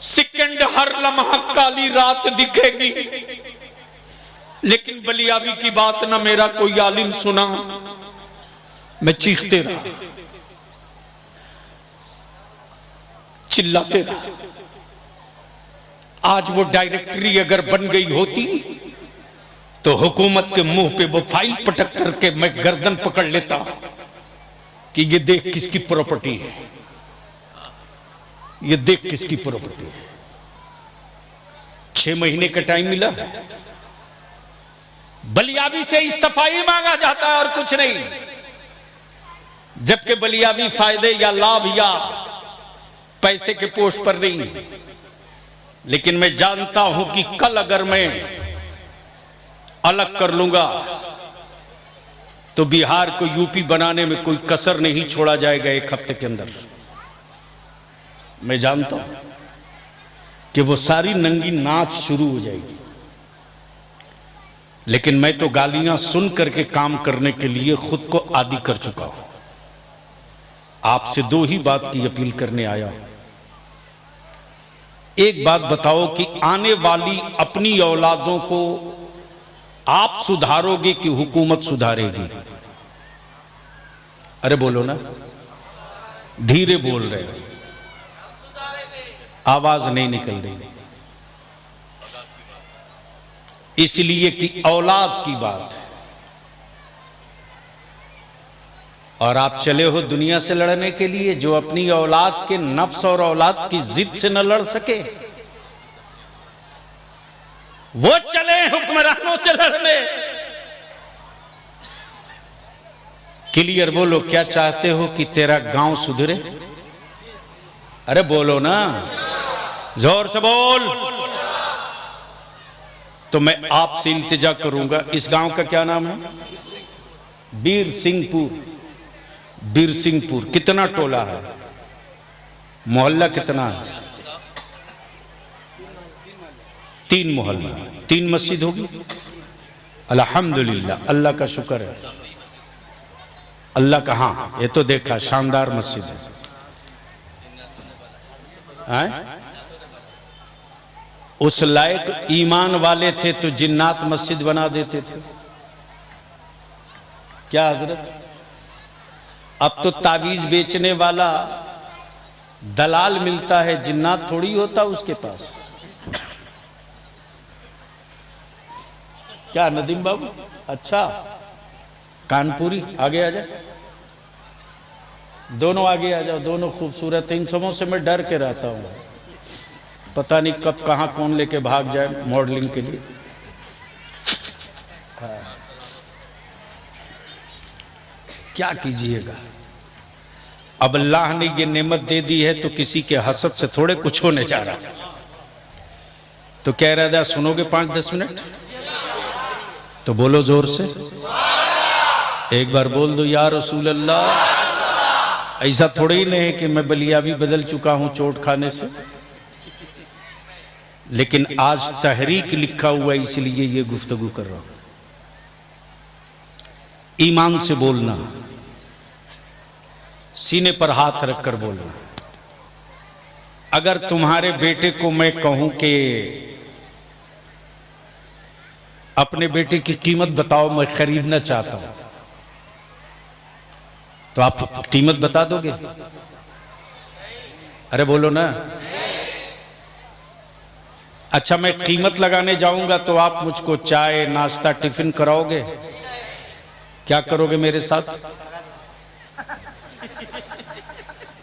सेकंड, हर लम्हा काली रात दिखेगी। लेकिन बलियावी की बात ना मेरा कोई आलिम सुना, मैं चीखते रहा, चिल्लाते रहा। आज वो डायरेक्टरी अगर बन गई होती तो हुकूमत के मुंह पे वो फाइल पटक करके मैं गर्दन पकड़ लेता कि ये देख किसकी प्रॉपर्टी है, ये देख किसकी प्रॉपर्टी है। 6 महीने का टाइम मिला, बलियाबी से इस्तीफाई मांगा जाता है और कुछ नहीं, जबकि बलियाबी फायदे या लाभ या पैसे के पोस्ट पर नहीं। लेकिन मैं जानता हूं कि कल अगर मैं अलग कर लूंगा तो बिहार को यूपी बनाने में कोई कसर नहीं छोड़ा जाएगा 1 हफ्ते के अंदर। मैं जानता हूं कि वो सारी नंगी नाच शुरू हो जाएगी। लेकिन मैं तो गालियां सुन करके काम करने के लिए खुद को आदी कर चुका हूं। आपसे 2 ही बात की अपील करने आया हूं। एक बात बताओ कि आने वाली अपनी औलादों को आप सुधारोगे कि हुकूमत सुधारेगी? अरे बोलो ना, धीरे बोल रहे हो, आवाज नहीं निकल रही। इसलिए कि औलाद की बात है और आप चले हो दुनिया से लड़ने के लिए। जो अपनी औलाद के नफ्स और औलाद की जिद से न लड़ सके वो चले हुक्मरानों से लड़ने। क्लियर बोलो, क्या चाहते हो कि तेरा गांव सुधरे? अरे बोलो ना, जोर से बोल। तो मैं आपसे इल्तिजा करूंगा, इस गांव का क्या नाम है? बीर सिंहपुर। बीर सिंहपुर कितना टोला है, मोहल्ला कितना है? 3 मोहल्ला, 3 मस्जिद होगी। अल्हम्दुलिल्लाह, अल्लाह का शुक्र है। अल्लाह का, हाँ ये तो देखा, शानदार मस्जिद है। उस लायक ईमान वाले थे तो जिन्नात मस्जिद बना देते थे। क्या हजरत? अब तो तावीज बेचने वाला दलाल मिलता है, जिन्नात थोड़ी होता उसके पास। क्या नदीम बाबू? अच्छा, कानपुरी आगे आ जाए, दोनों आगे आ जाओ, दोनों खूबसूरत। इन सबों से मैं डर के रहता हूँ, पता नहीं कब कहाँ कौन लेके भाग जाए मॉडलिंग के लिए। क्या कीजिएगा, अब अल्लाह ने ये नेमत दे दी है तो किसी के हसद से थोड़े कुछ होने जा रहा। तो कह रहा था सुनोगे 5-10 मिनट? तो बोलो जोर से, एक बार बोल दो या रसूल अल्लाह। ऐसा थोड़ा ही नहीं है कि मैं बलियाबी बदल चुका हूं चोट खाने से, लेकिन आज तहरीक लिखा हुआ है इसलिए ये गुफ्तगू कर रहा हूं। ईमान से बोलना, सीने पर हाथ रखकर बोलना। अगर तुम्हारे बेटे को मैं कहूं कि अपने बेटे की कीमत बताओ, मैं खरीदना चाहता हूं, तो आप कीमत बता दोगे? अरे बोलो ना। अच्छा, मैं कीमत लगाने जाऊंगा तो आप मुझको चाय नाश्ता टिफिन कराओगे? क्या करोगे मेरे साथ?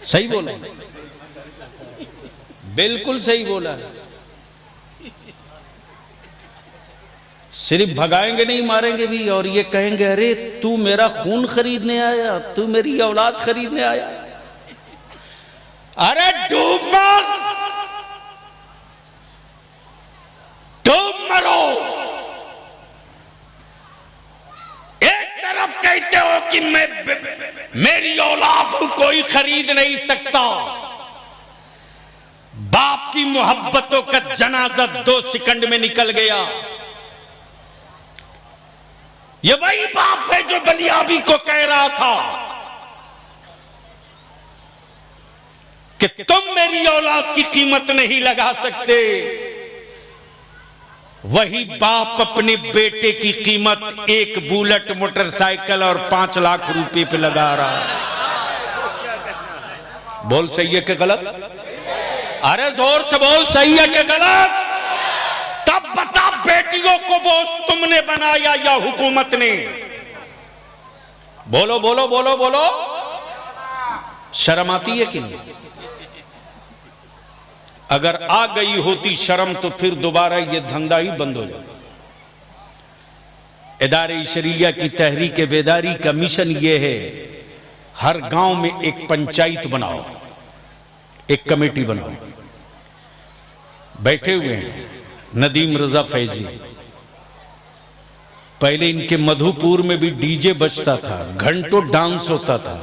सही बोला, बिल्कुल सही बोला। सिर्फ भगाएंगे नहीं, मारेंगे भी, और ये कहेंगे अरे तू मेरा खून खरीदने आया, तू मेरी औलाद खरीदने आया। अरे डूब मर, डूब मरो। एक तरफ कहते हो कि मेरी औलाद को कोई खरीद नहीं सकता, बाप की मोहब्बतों का जनाजा 2 सेकंड में निकल गया। ये वही बाप है जो बलियाबी को कह रहा था कि तुम मेरी औलाद की कीमत नहीं लगा सकते। वही बाप अपने बेटे की कीमत 1 बुलेट मोटरसाइकिल और 5 लाख रुपए पे लगा रहा है। बोल सही है कि गलत? अरे जोर से बोल, सही है कि गलत? तब बता बेटियों को बोझ तुमने बनाया या हुकूमत ने? बोलो बोलो बोलो बोलो, शर्म आती है कि नहीं? अगर आ गई होती शर्म तो फिर दोबारा ये धंधा ही बंद हो जाता। इदारे शरिया की तहरीक बेदारी का मिशन ये है, हर गांव में एक पंचायत बनाओ, एक कमेटी बनाओ। बैठे हुए हैं नदीम रजा फैजी, पहले इनके मधुपुर में भी डीजे बजता था, घंटों डांस होता था।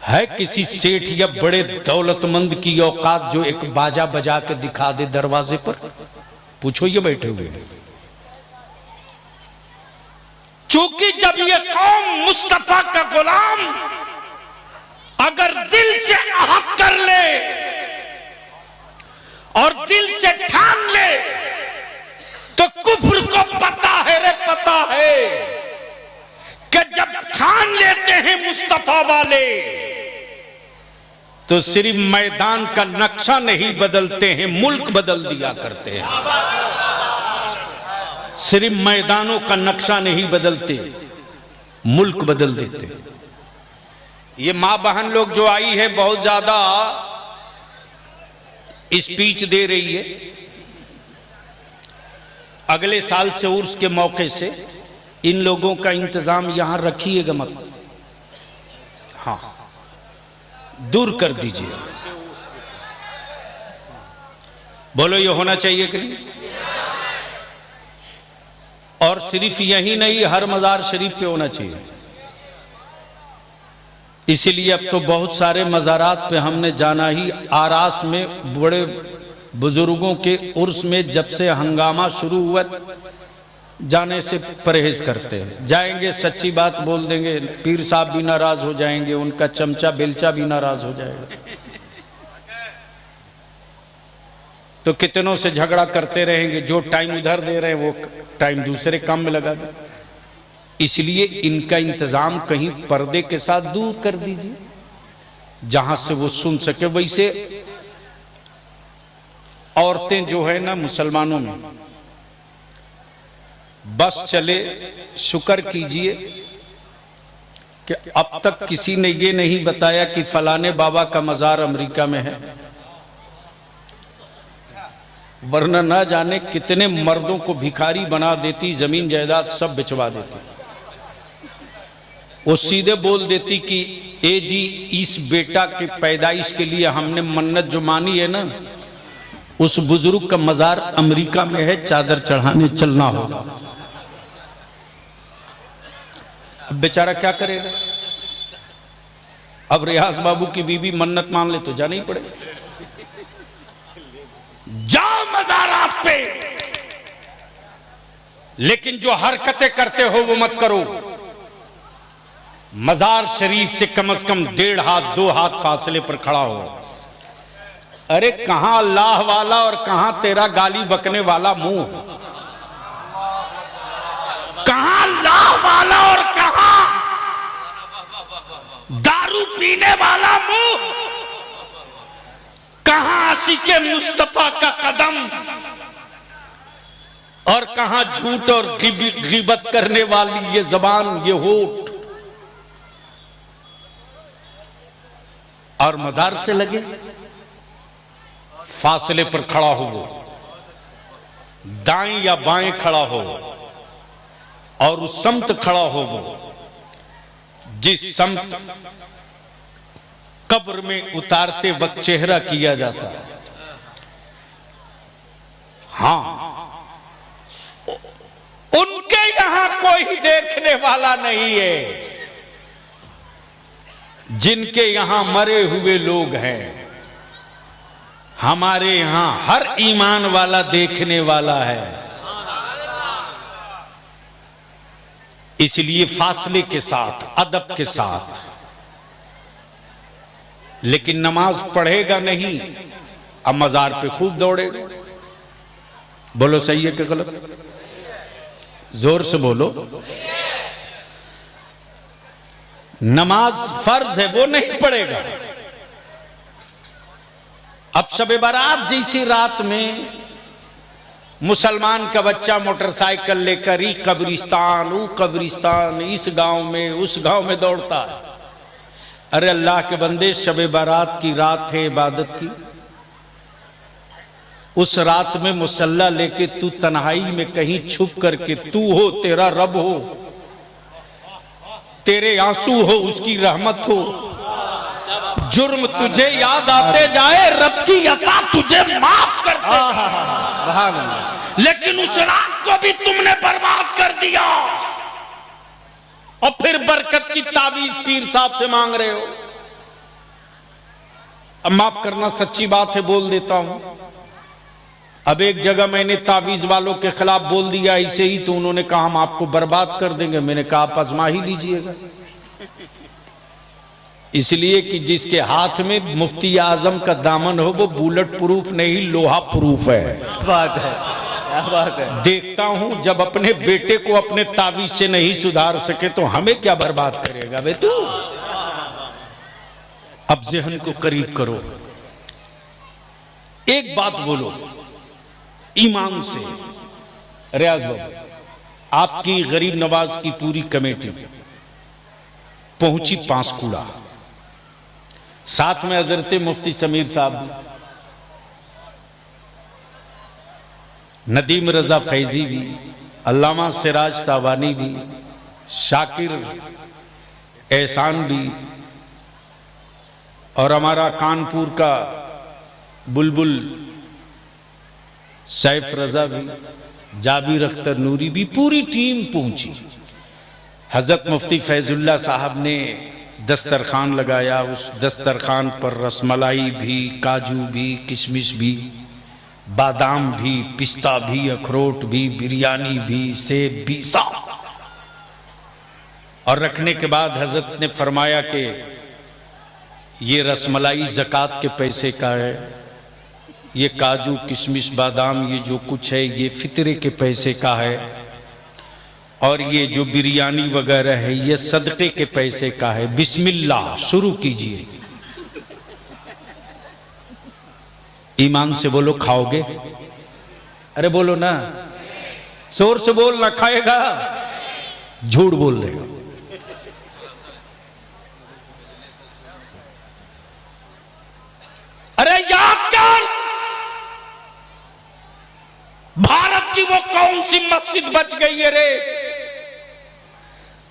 है किसी सेठ या बड़े दौलतमंद की औकात जो एक बाजा बजा के दिखा दे दरवाजे पर? पूछो, ये बैठे हुए हैं। चूंकि जब ये कौम मुस्तफा का गुलाम अगर दिल से आहत कर ले और दिल से ठान ले तो कुफ्र को पता है रे, पता है कि जब ठान लेते हैं मुस्तफा वाले तो सिर्फ मैदान का नक्शा नहीं बदलते हैं, मुल्क बदल दिया करते हैं। सिर्फ मैदानों का नक्शा नहीं बदलते, मुल्क बदल देते। ये मां बहन लोग जो आई है बहुत ज्यादा स्पीच दे रही है। अगले साल से उर्स के मौके से इन लोगों का इंतजाम यहां रखिएगा मत, हाँ दूर कर दीजिए। बोलो, ये होना चाहिए कि नहीं? और सिर्फ यही नहीं, हर मजार शरीफ पे होना चाहिए। इसीलिए अब तो बहुत सारे मज़ारात पे हमने जाना ही, आरास में बड़े बुजुर्गों के उर्स में जब से हंगामा शुरू हुआ जाने से परहेज करते हैं। जाएंगे सच्ची बात बोल देंगे, पीर साहब भी नाराज हो जाएंगे, उनका चमचा बेलचा भी नाराज हो जाएगा, तो कितनों से झगड़ा करते रहेंगे। जो टाइम उधर दे रहे हैं वो टाइम दूसरे काम में लगा दे। इसलिए इनका इंतजाम कहीं पर्दे के साथ दूर कर दीजिए, जहां से वो सुन सके। वैसे औरतें जो है ना मुसलमानों में, बस चले शुक्र कीजिए कि अब तक किसी ने ये नहीं बताया कि फलाने बाबा का मजार अमेरिका में है, वरना ना जाने कितने मर्दों को भिखारी बना देती, जमीन जायदाद सब बिचवा देती। वो सीधे बोल देती कि ए जी, इस बेटा के पैदाइश के लिए हमने मन्नत जो मानी है ना, उस बुजुर्ग का मजार अमेरिका में है, चादर चढ़ाने चलना होगा। अब बेचारा क्या करेगा? अब रियाज बाबू की बीवी मन्नत मान ले तो जाना ही पड़ेगा। जाओ मज़ारात पे, लेकिन जो हरकतें करते हो वो मत करो। मजार शरीफ से कम 1.5 हाथ 2 हाथ फासले पर खड़ा हो। अरे कहां अल्लाह वाला और कहां तेरा गाली बकने वाला मुंह? कहां अल्लाह वाला और कहां दारू पीने वाला मुंह? कहां आशिके मुस्तफा का कदम और कहां झूठ और गिबत करने वाली ये जबान, ये होठ? और मजार से लगे फासले पर खड़ा हो, दाएं या बाएं खड़ा हो, और उस समत खड़ा हो जिस समत कब्र में उतारते वक्त चेहरा किया जाता है। हाँ, उनके यहां कोई देखने वाला नहीं है, जिनके यहां मरे हुए लोग हैं। हमारे यहां हर ईमान वाला देखने वाला है। इसलिए फासले के साथ, अदब के साथ। लेकिन नमाज पढ़ेगा नहीं, अब मजार पे खूब दौड़ेगा। बोलो सही है कि गलत? जोर से बोलो। नमाज फर्ज है, वो नहीं पढ़ेगा। अब शब बारात जैसी रात में मुसलमान का बच्चा मोटरसाइकिल लेकर ई कब्रिस्तान ऊ कब्रिस्तान, इस गांव में उस गांव में दौड़ता है। अरे अल्लाह के बंदे, शबे बारात की रात है इबादत की। उस रात में मुसल्ला लेके तू तन्हाई में कहीं छुप करके, तू हो, तेरा रब हो, तेरे आंसू हो, उसकी रहमत हो, जुर्म तुझे याद आते जाए, रब की अता तुझे माफ करते जाए। लेकिन उस रात को भी तुमने बर्बाद कर दिया और फिर बरकत की तावीज पीर साहब से मांग रहे हो। अब माफ करना, सच्ची बात है, बोल देता हूं। अब एक जगह मैंने तावीज वालों के खिलाफ बोल दिया ऐसे ही, तो उन्होंने कहा हम आपको बर्बाद कर देंगे। मैंने कहा आप आजमा ही लीजिएगा, इसलिए कि जिसके हाथ में मुफ्ती आजम का दामन हो वो बुलेट प्रूफ नहीं, लोहा प्रूफ है। बात है, क्या बात है। देखता हूं जब अपने बेटे को अपने तावीज से नहीं सुधार सके तो हमें क्या बर्बाद करेगा बे तू। अब जहन को करीब करो, एक बात बोलो ईमान से। रियाज बाबू, आपकी गरीब नवाज की पूरी कमेटी पहुंची पांसकुड़ा, साथ में हजरत मुफ्ती समीर साहब, नदीम रजा फैजी भी, अल्लामा सिराज तावानी भी, शाकिर एहसान भी, और हमारा कानपुर का बुलबुल सैफ रजा भी, जाबिर अख्तर नूरी भी, पूरी टीम पहुंची। हजरत मुफ्ती फैजुल्ला साहब ने दस्तरखान लगाया। उस दस्तरखान पर रसमलाई भी, काजू भी, किशमिश भी, बादाम भी, पिस्ता भी, अखरोट भी, बिरयानी भी, सेब भी, सब। और रखने के बाद हजरत ने फरमाया कि ये रसमलाई ज़कात के पैसे का है, ये काजू किशमिश बादाम ये जो कुछ है ये फितरे के पैसे का है, और ये जो बिरयानी वगैरह है ये सदक़े के पैसे का है। बिस्मिल्लाह शुरू कीजिए। ईमान से बोलो खाओगे? अरे बोलो ना, जोर से बोल ना, खाएगा? झूठ बोल रहे हो। अरे याद कर, भारत की वो कौन सी मस्जिद बच गई है रे,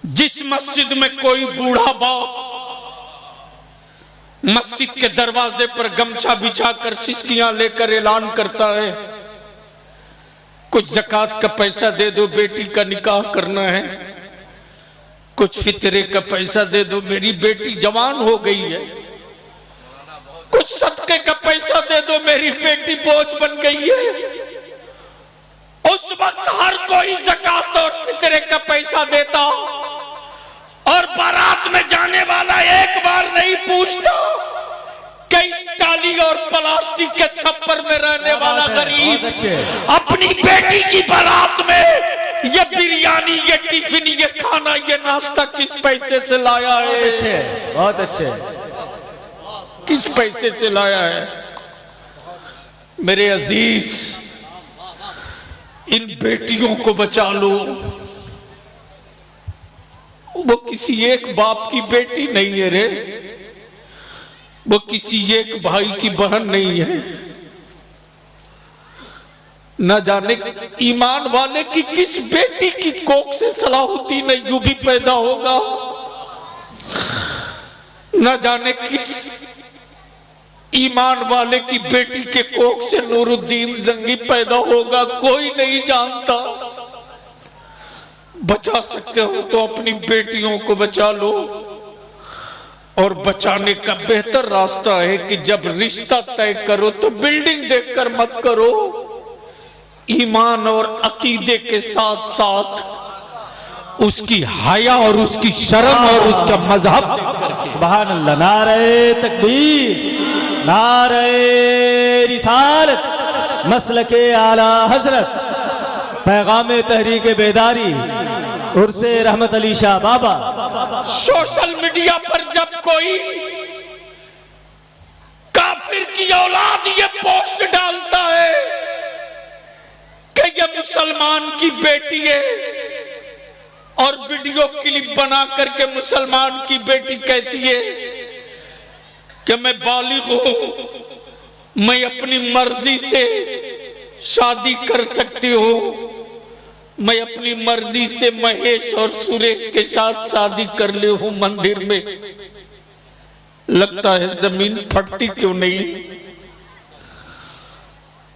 जिस मस्जिद में कोई बूढ़ा बाप मस्जिद के दरवाजे पर गमछा बिछाकर सिसकियां लेकर ऐलान करता है, कुछ ज़कात का पैसा दे दो, बेटी का निकाह करना है, कुछ फितरे का पैसा दे दो, मेरी बेटी जवान हो गई है, कुछ सदके का पैसा दे दो, मेरी बेटी बोझ बन गई है। उस वक्त हर कोई ज़कात और फितरे का पैसा देता, और बारात में जाने वाला एक बार नहीं पूछता कि इस टाली और प्लास्टिक के छप्पर में रहने वाला गरीब अपनी बेटी की बारात में ये बिरयानी, ये टिफिन, ये खाना, ये नाश्ता किस पैसे से लाया है। बहुत अच्छे, किस पैसे से लाया है। मेरे अजीज, इन बेटियों को बचा लो। वो किसी एक बाप की बेटी नहीं है रे, वो किसी एक भाई की बहन नहीं है। न जाने ईमान वाले की किस बेटी की कोख से सलाहुद्दीन अय्यूबी पैदा होगा, न जाने किस ईमान वाले की बेटी के कोख से नूरुद्दीन जंगी पैदा होगा, कोई नहीं जानता। बचा सकते हो तो अपनी बेटियों को बचा लो, और बचाने का बेहतर रास्ता है कि जब रिश्ता तय करो तो बिल्डिंग देखकर मत करो, ईमान और अकीदे के साथ साथ उसकी हया और उसकी शर्म और उसका मजहब। सुभान अल्लाह। नारे तकबीर, नारे रिसालत, मसलके आला हजरत, पैगाम तहरीक बेदारी, उर्से रहमत अली शाह बाबा। सोशल मीडिया पर जब कोई काफिर की औलाद ये पोस्ट डालता है कि ये मुसलमान की बेटी है, और वीडियो क्लिप बना करके मुसलमान की बेटी कहती है कि मैं बालिग हूं, मैं अपनी मर्जी से शादी कर सकती हूं, मैं अपनी मर्जी से महेश और सुरेश के साथ शादी कर ली हूं मंदिर में। लगता है जमीन फटती क्यों नहीं।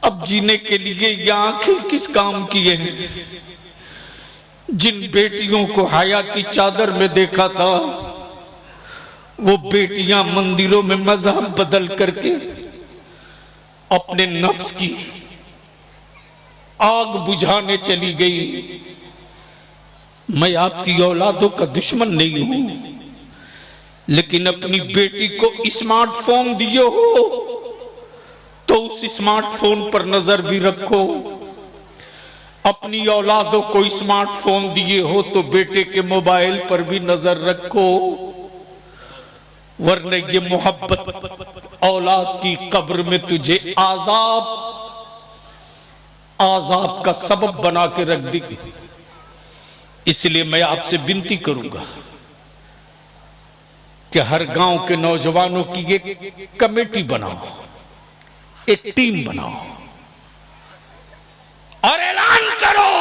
अब जीने के लिए ये आंखें किस काम की है। जिन बेटियों को हया की चादर में देखा था, वो बेटियां मंदिरों में मजहब बदल करके अपने नफ्स की आग बुझाने चली गई। मैं आपकी औलादों का दुश्मन नहीं हूं, लेकिन अपनी बेटी को स्मार्टफोन दिए हो तो उस स्मार्टफोन पर नजर भी रखो। अपनी औलादों को स्मार्टफोन दिए हो तो बेटे के मोबाइल पर भी नजर रखो, वरना ये मोहब्बत औलाद की कब्र में तुझे आजाब का सबब बना के रख देगी। इसलिए मैं आपसे विनती करूंगा कि हर गांव के नौजवानों की एक कमेटी बनाओ, एक टीम बनाओ और ऐलान करो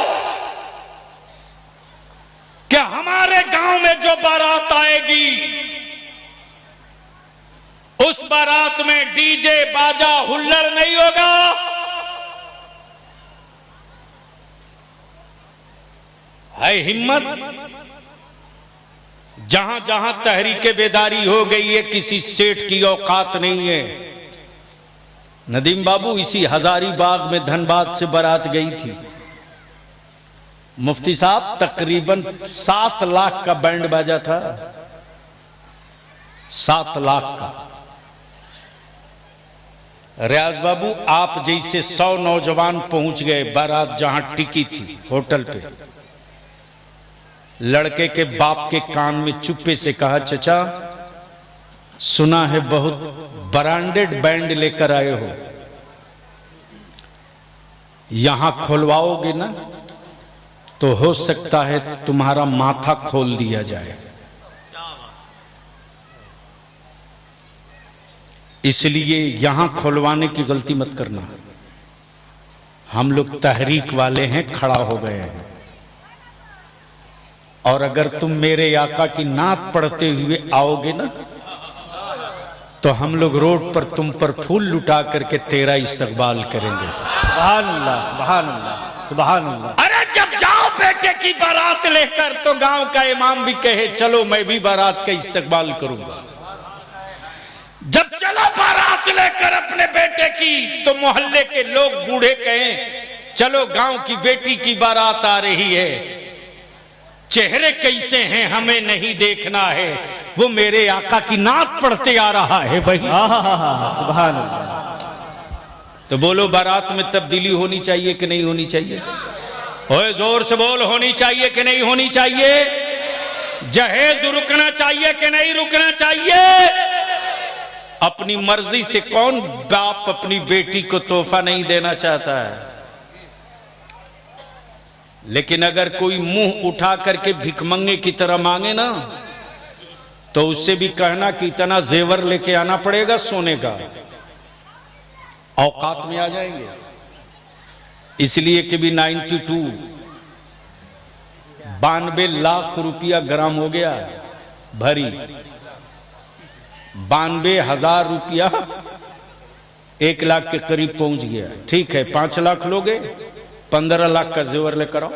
कि हमारे गांव में जो बारात आएगी, उस बारात में डीजे बाजा हुल्लड़ नहीं होगा। है हिम्मत। जहां जहां तहरीके बेदारी हो गई है, किसी सेठ की औकात नहीं है। नदीम बाबू, इसी हजारीबाग में धनबाद से बारात गई थी। मुफ्ती साहब, तकरीबन 7 लाख का बैंड बाजा था, 7 लाख का। रियाज बाबू, आप जैसे 100 नौजवान पहुंच गए बारात जहां टिकी थी होटल पे। लड़के के बाप के कान में चुप्पे से कहा, चचा सुना है बहुत ब्रांडेड बैंड लेकर आए हो, यहां खोलवाओगे ना तो हो सकता है तुम्हारा माथा खोल दिया जाए। इसलिए यहां खोलवाने की गलती मत करना। हम लोग तहरीक वाले हैं, खड़ा हो गए हैं। और अगर तुम मेरे आका की नात पढ़ते हुए आओगे ना, तो हम लोग रोड पर तुम पर फूल लुटा करके तेरा इस्तकबाल करेंगे। सुभान अल्लाह, सुभान अल्लाह, सुभान अल्लाह। अरे जब जाओ बेटे की बारात लेकर, तो गांव का इमाम भी कहे चलो मैं भी बारात का इस्तकबाल करूंगा। जब चलो बारात लेकर अपने बेटे की, तो मोहल्ले के लोग बूढ़े कहें चलो गांव की बेटी की बारात आ रही है, चेहरे कैसे हैं हमें नहीं देखना है, वो मेरे आका की नात पढ़ते आ रहा है भाई। सुभान अल्लाह। तो बोलो, बारात में तब्दीली होनी चाहिए कि नहीं होनी चाहिए? ओए जोर से बोल, होनी चाहिए कि नहीं होनी चाहिए? जहेज रुकना चाहिए कि नहीं रुकना चाहिए? अपनी मर्जी से कौन बाप अपनी बेटी को तोहफा नहीं देना चाहता है? लेकिन अगर कोई मुंह उठा करके भिखमंगे की तरह मांगे ना, तो उससे भी कहना कि इतना जेवर लेके आना पड़ेगा सोने का, औकात में आ जाएंगे। इसलिए कि भी 92 लाख रुपया ग्राम हो गया भरी, 92,000 रुपया 1 लाख के करीब पहुंच गया। ठीक है, 5 लाख लोगे, 15 लाख का जेवर लेकर आओ,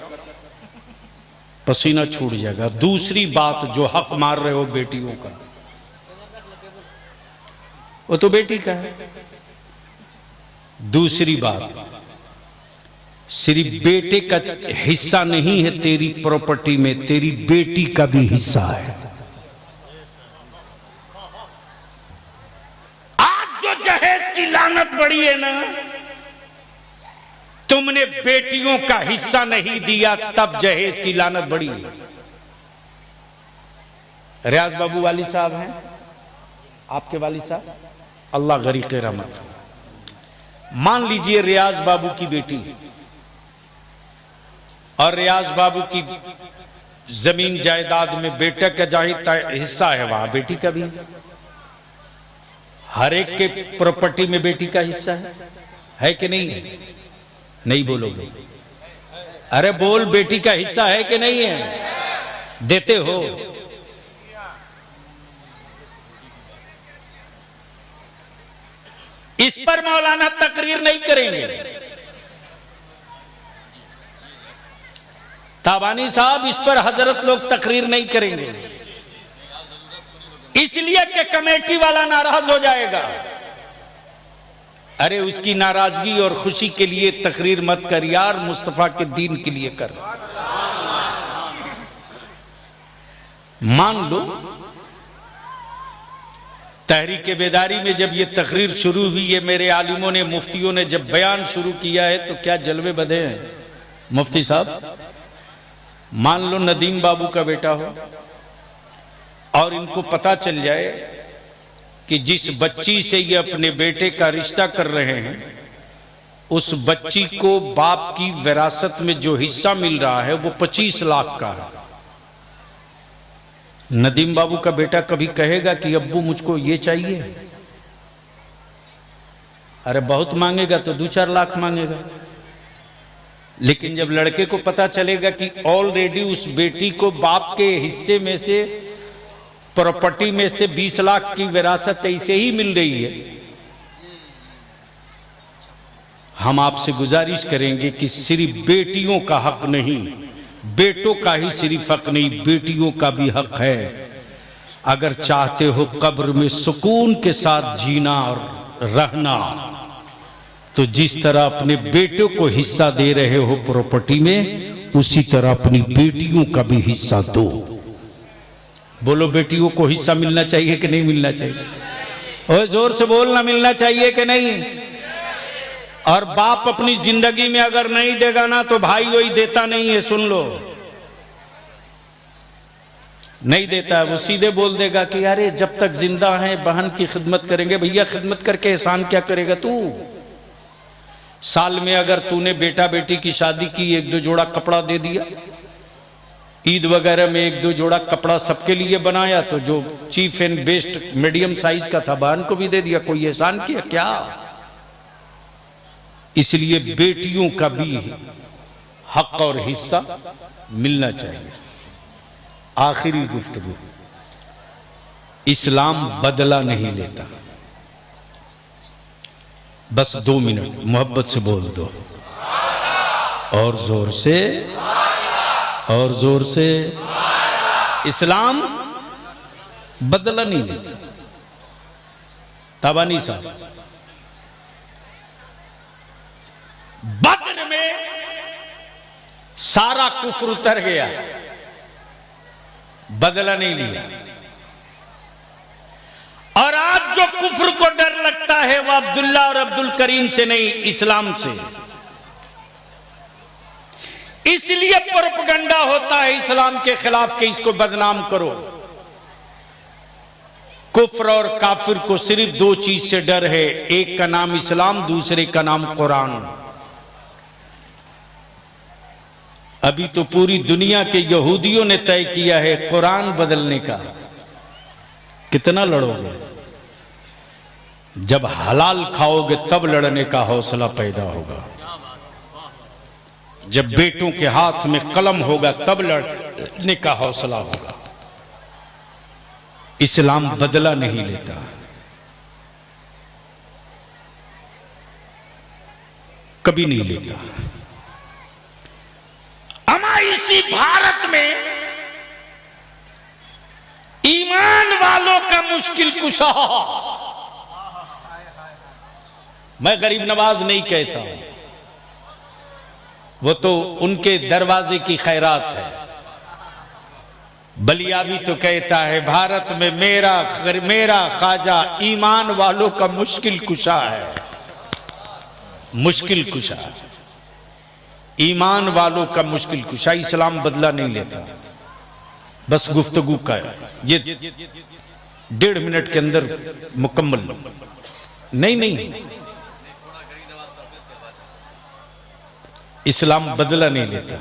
पसीना छूट जाएगा। दूसरी बात, जो हक मार रहे हो बेटियों का, वो तो बेटी का है। दूसरी बात, सिर्फ बेटे का हिस्सा नहीं है तेरी प्रॉपर्टी में, तेरी बेटी का भी हिस्सा है। आज जो जहेज की लानत बढ़ी है ना, तुमने बेटियों का हिस्सा नहीं दिया, तब जहेज की लानत बढ़ी। रियाज बाबू वालिद साहब हैं, आपके वालिद साहब, अल्लाह गरीक़ रहमत। मान लीजिए रियाज बाबू की बेटी और रियाज बाबू की जमीन जायदाद में बेटे का जहाँ हिस्सा है वहां बेटी का भी है। हर एक के प्रॉपर्टी में बेटी का हिस्सा है कि नहीं? नहीं बोलोगे? अरे बोल, बेटी का हिस्सा है कि नहीं है? देते हो? इस पर मौलाना तकरीर नहीं करेंगे। ताबानी साहब इस पर हजरत लोग तकरीर नहीं करेंगे, इसलिए कि कमेटी वाला नाराज हो जाएगा। अरे उसकी नाराजगी और खुशी के लिए तकरीर मत कर यार, मुस्तफा के दीन के लिए कर। मान लो तहरीक बेदारी में जब ये तकरीर शुरू हुई है, मेरे आलिमों ने, मुफ्तियों ने जब बयान शुरू किया है तो क्या जलवे बधे हैं मुफ्ती साहब। मान लो नदीम बाबू का बेटा हो और इनको पता चल जाए कि जिस बच्ची से ये अपने बेटे का रिश्ता कर रहे हैं उस बच्ची को बाप की विरासत में जो हिस्सा मिल रहा है वो 25 लाख का है। नदीम बाबू का बेटा कभी कहेगा कि अब्बू मुझको ये चाहिए? अरे बहुत मांगेगा तो 2-4 लाख मांगेगा। लेकिन जब लड़के को पता चलेगा कि ऑलरेडी उस बेटी को बाप के हिस्से में से, प्रॉपर्टी में से 20 लाख की विरासत ऐसे ही मिल रही है, हम आपसे गुजारिश करेंगे कि सिर्फ बेटियों का हक नहीं, बेटों का ही सिर्फ हक नहीं, बेटियों का भी हक है। अगर चाहते हो कब्र में सुकून के साथ जीना और रहना तो जिस तरह अपने बेटों को हिस्सा दे रहे हो प्रॉपर्टी में, उसी तरह अपनी बेटियों का भी हिस्सा दो। बोलो, बेटियों को हिस्सा मिलना चाहिए कि नहीं मिलना चाहिए? और जोर से बोलना, मिलना चाहिए कि नहीं? और बाप अपनी जिंदगी में अगर नहीं देगा ना तो भाई वही देता नहीं है, सुन लो, नहीं देता है। वो सीधे बोल देगा कि अरे जब तक जिंदा है बहन की खिदमत करेंगे। भैया खिदमत करके एहसान क्या करेगा तू? साल में अगर तूने बेटा बेटी की शादी की, 1-2 जोड़ा कपड़ा दे दिया, ईद वगैरह में 1-2 जोड़ा कपड़ा सबके लिए बनाया, तो जो cheap and best medium size का था बहन को भी दे दिया, कोई एहसान किया क्या? इसलिए बेटियों का भी हक और हिस्सा मिलना चाहिए। आखिरी गुफ्तगू, इस्लाम बदला नहीं लेता। बस 2 मिनट मोहब्बत से बोल दो, और जोर से, और जोर से। इस्लाम बदला नहीं लेता। ताबानी साहब, बदर में सारा कुफ्र उतर गया, बदला नहीं लिया। और आज जो कुफ्र को डर लगता है वो अब्दुल्ला और अब्दुल करीम से नहीं, इस्लाम से। इसलिए प्रोपगंडा होता है इस्लाम के खिलाफ कि इसको बदनाम करो। कुफ्र और काफिर को सिर्फ 2 चीज से डर है, एक का नाम इस्लाम, दूसरे का नाम कुरान। अभी तो पूरी दुनिया के यहूदियों ने तय किया है कुरान बदलने का। कितना लड़ोगे? जब हलाल खाओगे तब लड़ने का हौसला पैदा होगा। जब बेटों के हाथ में कलम होगा तब लड़ने का हौसला होगा। इस्लाम बदला नहीं लेता। कभी नहीं लेता। हमारे इसी भारत में ईमान वालों का मुश्किल कुशा, मैं गरीब नवाज नहीं कहता, वो तो उनके दरवाजे की खैरात है। बलियावी तो कहता है भारत में मेरा ख्वाजा ईमान वालों का मुश्किल कुशा है। मुश्किल कुशा, ईमान वालों का मुश्किल कुशा। इस्लाम बदला नहीं लेता। बस गुफ्तगू का ये 1.5 मिनट के अंदर मुकम्मल। नहीं, इस्लाम बदला नहीं लेता।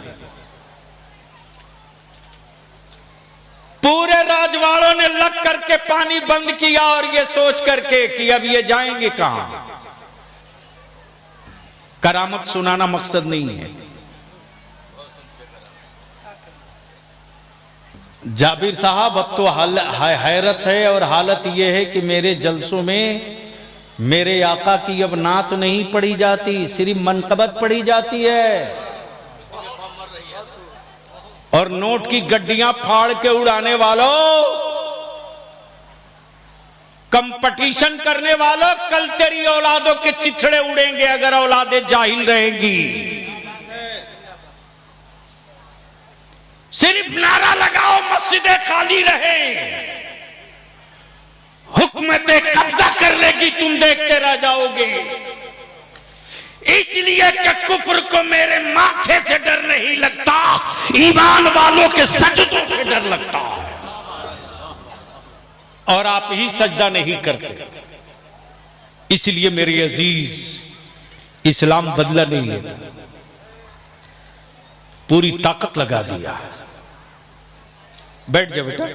पूरे राजवाड़ों ने लग करके पानी बंद किया और ये सोच करके कि अब ये जाएंगे कहां। करामत सुनाना मकसद नहीं है। जाबिर साहब अब तो हैरत है और हालत यह है कि मेरे जलसों में मेरे आका की अब नात नहीं पढ़ी जाती, सिर्फ मनकबत पढ़ी जाती है। और नोट की गड्डियां फाड़ के उड़ाने वालों, कंपटीशन करने वालों, कल तेरी औलादों के चिथड़े उड़ेंगे अगर औलादें जाहिल रहेंगी। सिर्फ नारा लगाओ मस्जिदें खाली रहे, हुकूमतें कब्जा कर लेगी, तुम देखते रह जाओगे। इसलिए कि कुफ्र को मेरे माथे से डर नहीं लगता, ईमान वालों के सजदों से डर लगता है। और आप ही सजदा नहीं करते, इसलिए मेरे अजीज इस्लाम बदला नहीं लेता, पूरी ताकत लगा दिया। बैठ जाओ बेटा,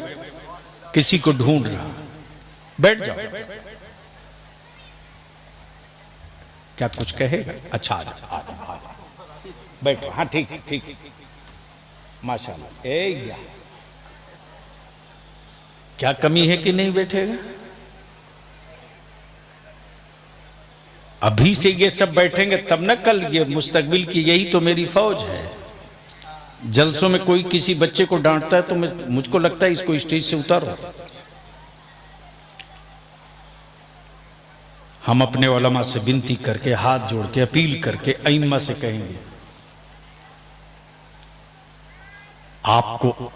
किसी को ढूंढ रहा, बैठ जाओ। क्या कुछ कहेगा? अच्छा बैठो। हाँ ठीक ठीक, माशाल्लाह। या क्या कमी है कि नहीं बैठेगा? अभी से ये सब बैठेंगे तब ना कल ये मुस्तकबिल की, यही तो मेरी फौज है। जलसों में कोई किसी बच्चे को डांटता है तो मुझको लगता है इसको स्टेज से उतारो। हम अपने उलमा से विनती करके, हाथ जोड़ के, अपील करके अइम्मा से कहेंगे, आपको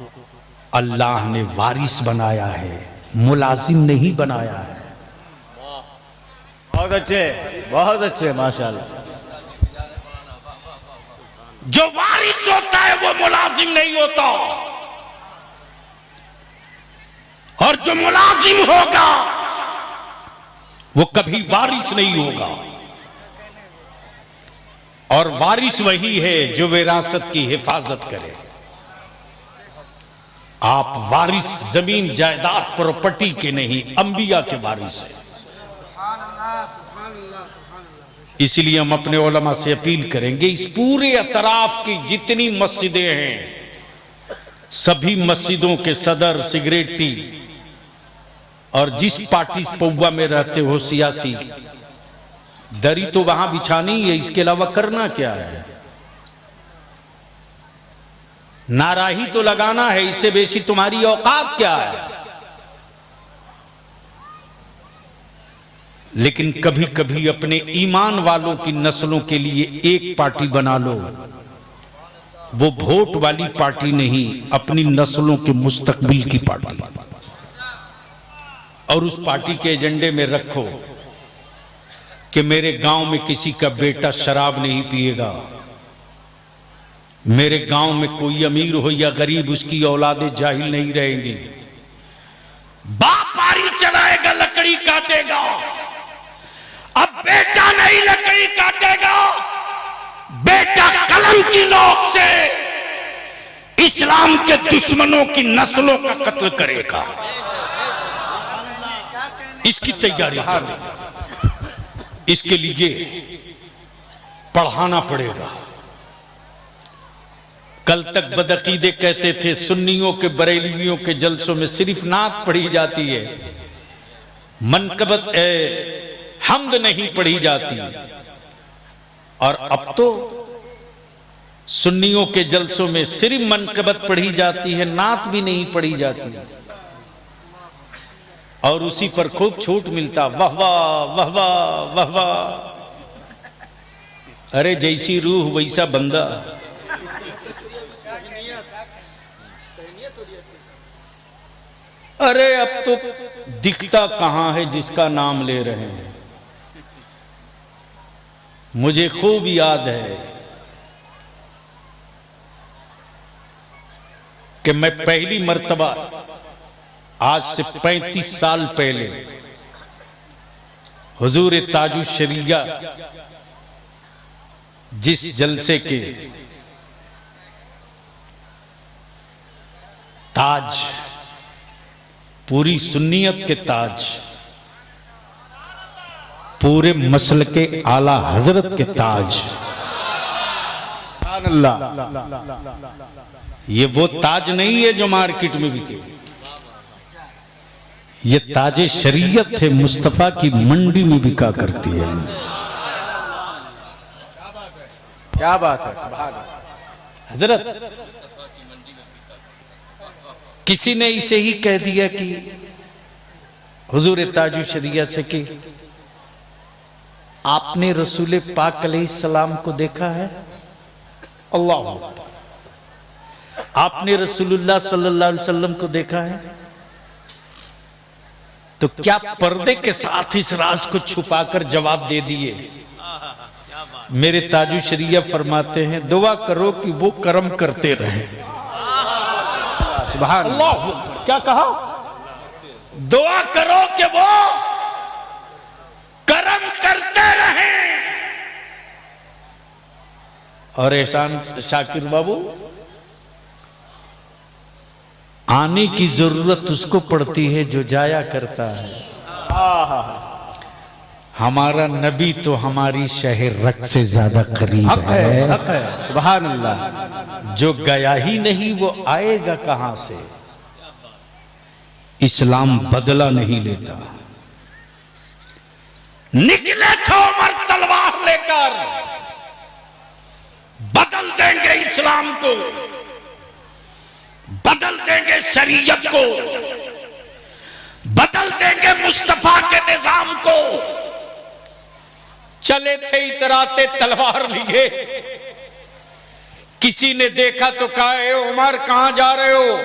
अल्लाह ने वारिस बनाया है, मुलाजिम नहीं बनाया है। बहुत अच्छे माशाल्लाह। जो वारिस होता है वो मुलाजिम नहीं होता, और जो मुलाजिम होगा वो कभी वारिस नहीं होगा। और वारिस वही है जो विरासत की हिफाजत करे। आप वारिस जमीन जायदाद प्रॉपर्टी के नहीं, अंबिया के वारिस हैं। इसलिए हम अपने उलमा से अपील करेंगे, इस पूरे अतराफ की जितनी मस्जिदें हैं, सभी मस्जिदों के सदर, सिगरेटी और जिस पार्टी पौवा में रहते हो सियासी, दरी तो वहां बिछानी है, इसके अलावा करना क्या है? नारा ही तो लगाना है, इससे बेशी तुम्हारी औकात क्या है? लेकिन कभी कभी अपने ईमान वालों की नस्लों के लिए एक पार्टी बना लो, वो वोट वाली पार्टी नहीं, अपनी नस्लों के मुस्तकबिल की पार्टी, और उस पार्टी के एजेंडे में रखो कि मेरे गांव में किसी का बेटा शराब नहीं पिएगा, मेरे गांव में कोई अमीर हो या गरीब, उसकी औलादें जाहिल नहीं रहेंगी। बाप आरी चलाएगा, लकड़ी काटेगा, अब बेटा नहीं लकड़ी काटेगा, बेटा कलम की नोक से इस्लाम के दुश्मनों की नस्लों का कत्ल करेगा। इसकी तैयारी इसके लिए पढ़ाना पड़ेगा। कल तक बदअकीदे कहते थे सुन्नियों के, बरेलवियों के जलसों में सिर्फ नात पढ़ी जाती है, मनकबत हम्द नहीं पढ़ी जाती। और अब तो सुन्नियों के जलसों में सिर्फ मनकबत पढ़ी जाती है, नात भी नहीं पढ़ी जाती, और उसी पर खूब छूट मिलता, वाह वाह वाह वाह वाह वाह। अरे जैसी रूह वैसा बंदा। अरे अब तो दिखता कहां है जिसका नाम ले रहे हैं। मुझे खूब याद है कि मैं पहली मर्तबा आज से 35 साल पहले हुजूर ताजु शरिया जिस जलसे के ताज पूरी सुन्नियत के ताज, पूरे मसल के आला हजरत के ताज। ये वो ताज नहीं है जो मार्केट में बिके, ये ताजे शरीयत है, मुस्तफा की मंडी में बिका करती है। क्या बात है, सुभान अल्लाह। हजरत किसी ने इसे ही कह दिया कि हुजूर ताजु शरिया से कि आपने रसूल पाक अलैहिस्सलाम को देखा है? अल्लाह, आपने रसूलुल्लाह सल्लल्लाहु अलैहि वसल्लम को देखा है? तो क्या पर्दे के साथ इस राज को छुपाकर जवाब दे दिए? मेरे ताजु शरिया फरमाते हैं दुआ करो कि वो कर्म करते रहे। सुभान अल्लाह, क्या कहा? दुआ करो कि वो कर्म करते रहे। और एहसान शाकिर बाबू, आने की जरूरत उसको पड़ती है जो जाया करता है। हमारा नबी तो हमारी शहर रग से ज्यादा करीब हक है, हक है, सुभान अल्लाह। जो गया ही नहीं वो आएगा कहां से? इस्लाम बदला नहीं लेता। निकले थे उमर तलवार लेकर, बदल देंगे इस्लाम को, बदल देंगे शरीयत को, बदल देंगे मुस्तफा के निजाम को। चले थे इतराते तलवार लिए, किसी ने देखा तो कहा ए उमर कहां जा रहे हो?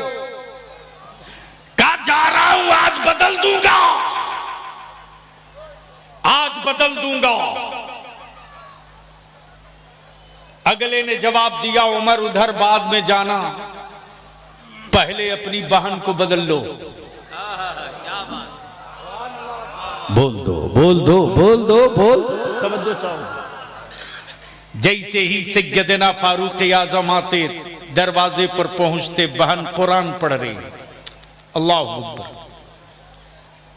कहा जा रहा हूं, आज बदल दूंगा, आज बदल दूंगा। अगले ने जवाब दिया उमर उधर बाद में जाना, पहले अपनी बहन को बदल लो। बोल दो, बोल दो, बोल दो, बोल दो। तवज्जो चाहो। जैसे ही सैयदना फारूक आजम आते, दरवाजे पर पहुंचते बहन कुरान पढ़ रही। अल्लाह अकबर।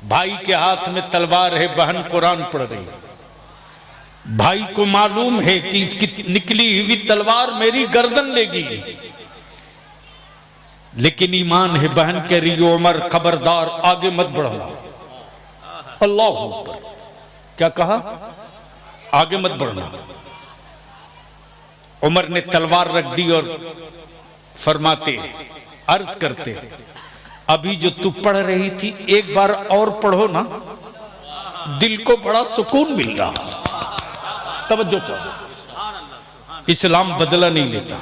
भाई के हाथ में तलवार है, बहन कुरान पढ़ रही। भाई को मालूम है कि इसकी निकली हुई तलवार मेरी गर्दन लेगी, लेकिन ईमान है। बहन कह रही उमर खबरदार, आगे मत बढ़ना। अल्लाह अकबर। क्या कहा? आगे मत बढ़ना। उमर ने तलवार रख दी और फरमाते, अर्ज करते, अभी जो तू पढ़ रही थी एक बार और पढ़ो ना, दिल को बड़ा सुकून मिल रहा। तवज्जो चाहो। इस्लाम बदला नहीं लेता।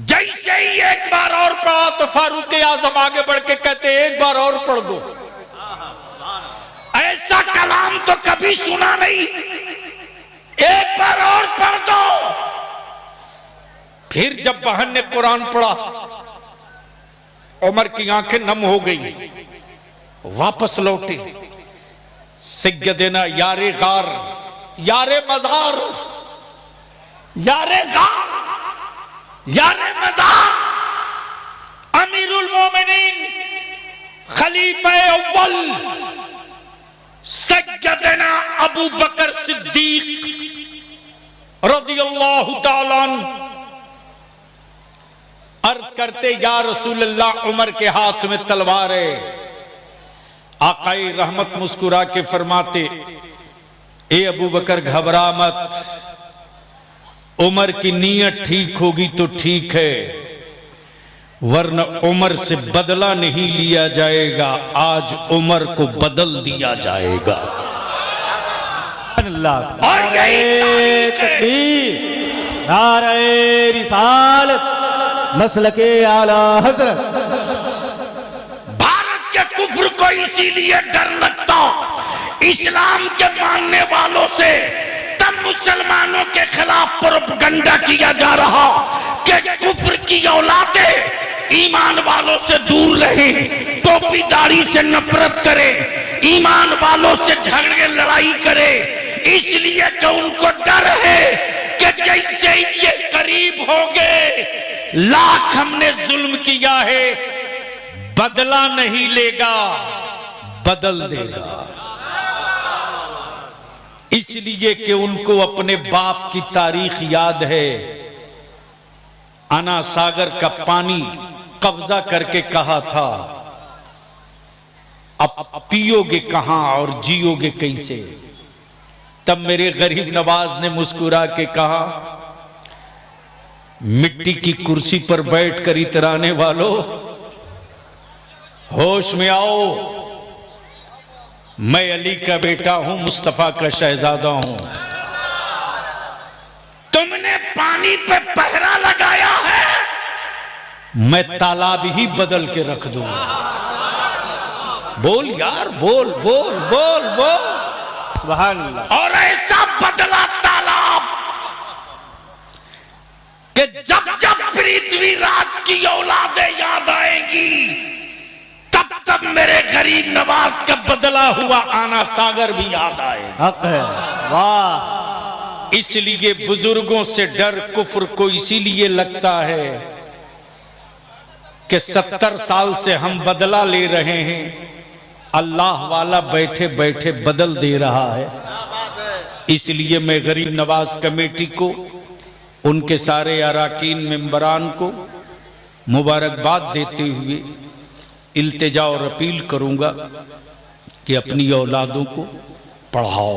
जैसे ही एक बार और पढ़ा तो फारूक आजम आगे बढ़ के कहते एक बार और पढ़ दो। ऐसा कलाम तो कभी सुना नहीं, एक बार और पढ़ दो। फिर जब बहन ने कुरान पढ़ा, उमर की आंखें नम हो गई, वापस लौटे। सैयदना यारे गार, यारे मजार, यारे गार, यारे मजार, अमीरुल मोमिनीन, खलीफा अव्वल सैयदना अबू बकर सिद्दीक रदियल्लाहु ताला अन्हु अर्ज करते, या रसूल अल्लाह, उमर के हाथ में तलवार है। आकाए रहमत मुस्कुरा के फरमाते, ए अबू बकर घबरा मत, उमर की नीयत ठीक होगी तो ठीक है, वरना उमर से बदला नहीं लिया जाएगा, आज उमर को बदल दिया जाएगा। और नारे रिसालत, मसलके आला हजरत। भारत के कुफ्र को इसीलिए डर लगता, इस्लाम के मानने वालों से तब मुसलमानों के खिलाफ प्रोपगंडा किया जा रहा कि कुफ्र की औलादें ईमान वालों से दूर रहे, टोपी दाढ़ी से नफरत करे, ईमान वालों से झगड़े लड़ाई करे, इसलिए कि उनको डर है कि जैसे ये करीब होंगे, लाख हमने जुल्म किया है, बदला नहीं लेगा, बदल देगा। इसलिए कि उनको अपने बाप की तारीख याद है। आना सागर का पानी कब्जा करके कहा था, अब पियोगे कहां और जियोगे कैसे। तब मेरे गरीब नवाज ने मुस्कुरा के कहा, मिट्टी की कुर्सी पर बैठकर इतराने वालों, होश में आओ। मैं अली का बेटा हूं, मुस्तफा का शहजादा हूं। तुमने पानी पे पहरा लगाया है, मैं तालाब ही बदल के रख दूंगा। बोल यार, बोल बोल बोल बोल। सुभान अल्लाह। और ऐसा बदला तालाब कि जब जब पृथ्वी रात की औलादें याद आएंगी, तब तब मेरे गरीब नवाज का बदला हुआ आना सागर भी याद आएगा। हक है। वाह। इसलिए बुजुर्गों से डर कुफ्र को इसीलिए लगता है कि 70 साल से हम बदला ले रहे हैं, अल्लाह वाला बैठे बैठे बदल दे रहा है। इसलिए मैं गरीब नवाज कमेटी को, उनके सारे अराकीन मेंबरान को मुबारकबाद देते हुए इल्तिजा और अपील करूंगा कि अपनी औलादों को पढ़ाओ,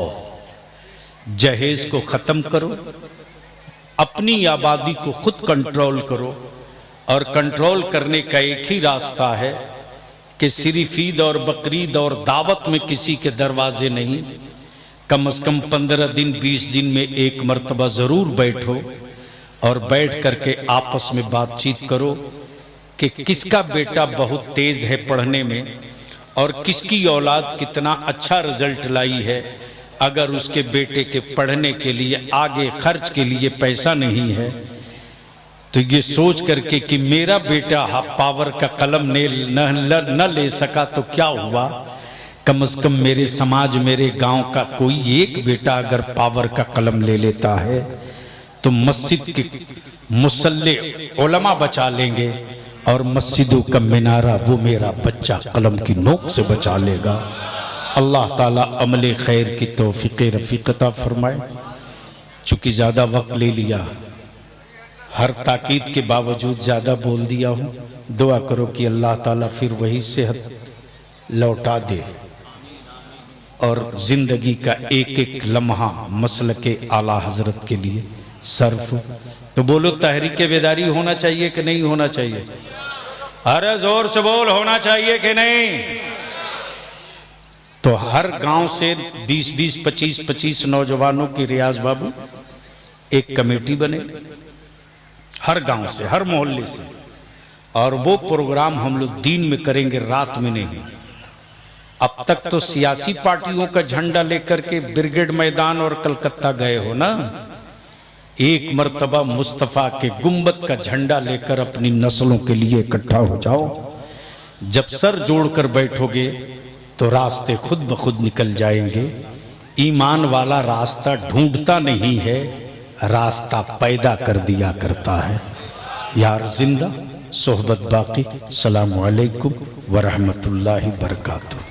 जहेज को ख़त्म करो, अपनी आबादी को खुद कंट्रोल करो। और कंट्रोल करने का एक ही रास्ता है कि सिर्फ ईद और बकरीद और दावत में किसी के दरवाजे नहीं, कम से कम 15 दिन 20 दिन में एक मर्तबा ज़रूर बैठो और बैठ करके आपस में बातचीत करो कि किसका बेटा बहुत तेज़ है पढ़ने में और किसकी औलाद कितना अच्छा रिजल्ट लाई है। अगर उसके बेटे के पढ़ने के लिए आगे खर्च के लिए पैसा नहीं है, तो ये सोच करके कि मेरा बेटा पावर का कलम न ले सका तो क्या हुआ, कम से कम मेरे समाज, मेरे गांव का कोई एक बेटा अगर पावर का कलम ले लेता है तो मस्जिद के मुसल्ले उलमा बचा लेंगे और मस्जिदों का मिनारा वो मेरा बच्चा कलम की नोक से बचा लेगा। अल्लाह ताला अमले खैर की तौफीक रफ़ीक अता फरमाए। चूँकि ज़्यादा वक्त ले लिया, हर ताकीद के बावजूद ज़्यादा बोल दिया हूँ, दुआ करो कि अल्लाह ताला फिर वही सेहत लौटा दे और ज़िंदगी का एक एक लम्हा मसलके आला हजरत के लिए सर्फ। तो बोलो, तहरीक बेदारी होना चाहिए कि नहीं होना चाहिए? अरे जोर से बोल, होना चाहिए कि नहीं? तो हर गांव से 20-20, 25-25 नौजवानों की रियाज बाबू एक कमेटी बने, हर गांव से, हर मोहल्ले से, और वो प्रोग्राम हम लोग दिन में करेंगे, रात में नहीं। अब तक तो सियासी पार्टियों का झंडा लेकर के ब्रिगेड मैदान और कलकत्ता गए हो ना, एक मर्तबा मुस्तफ़ा के गुंबद का झंडा लेकर अपनी नस्लों के लिए इकट्ठा हो जाओ। जब सर जोड़कर बैठोगे तो रास्ते खुद ब खुद निकल जाएंगे। ईमान वाला रास्ता ढूंढता नहीं है, रास्ता पैदा कर दिया करता है। यार जिंदा सोहबत बाकी। सलाम अलैकुम व रहमतुल्लाहि बरकातुहू।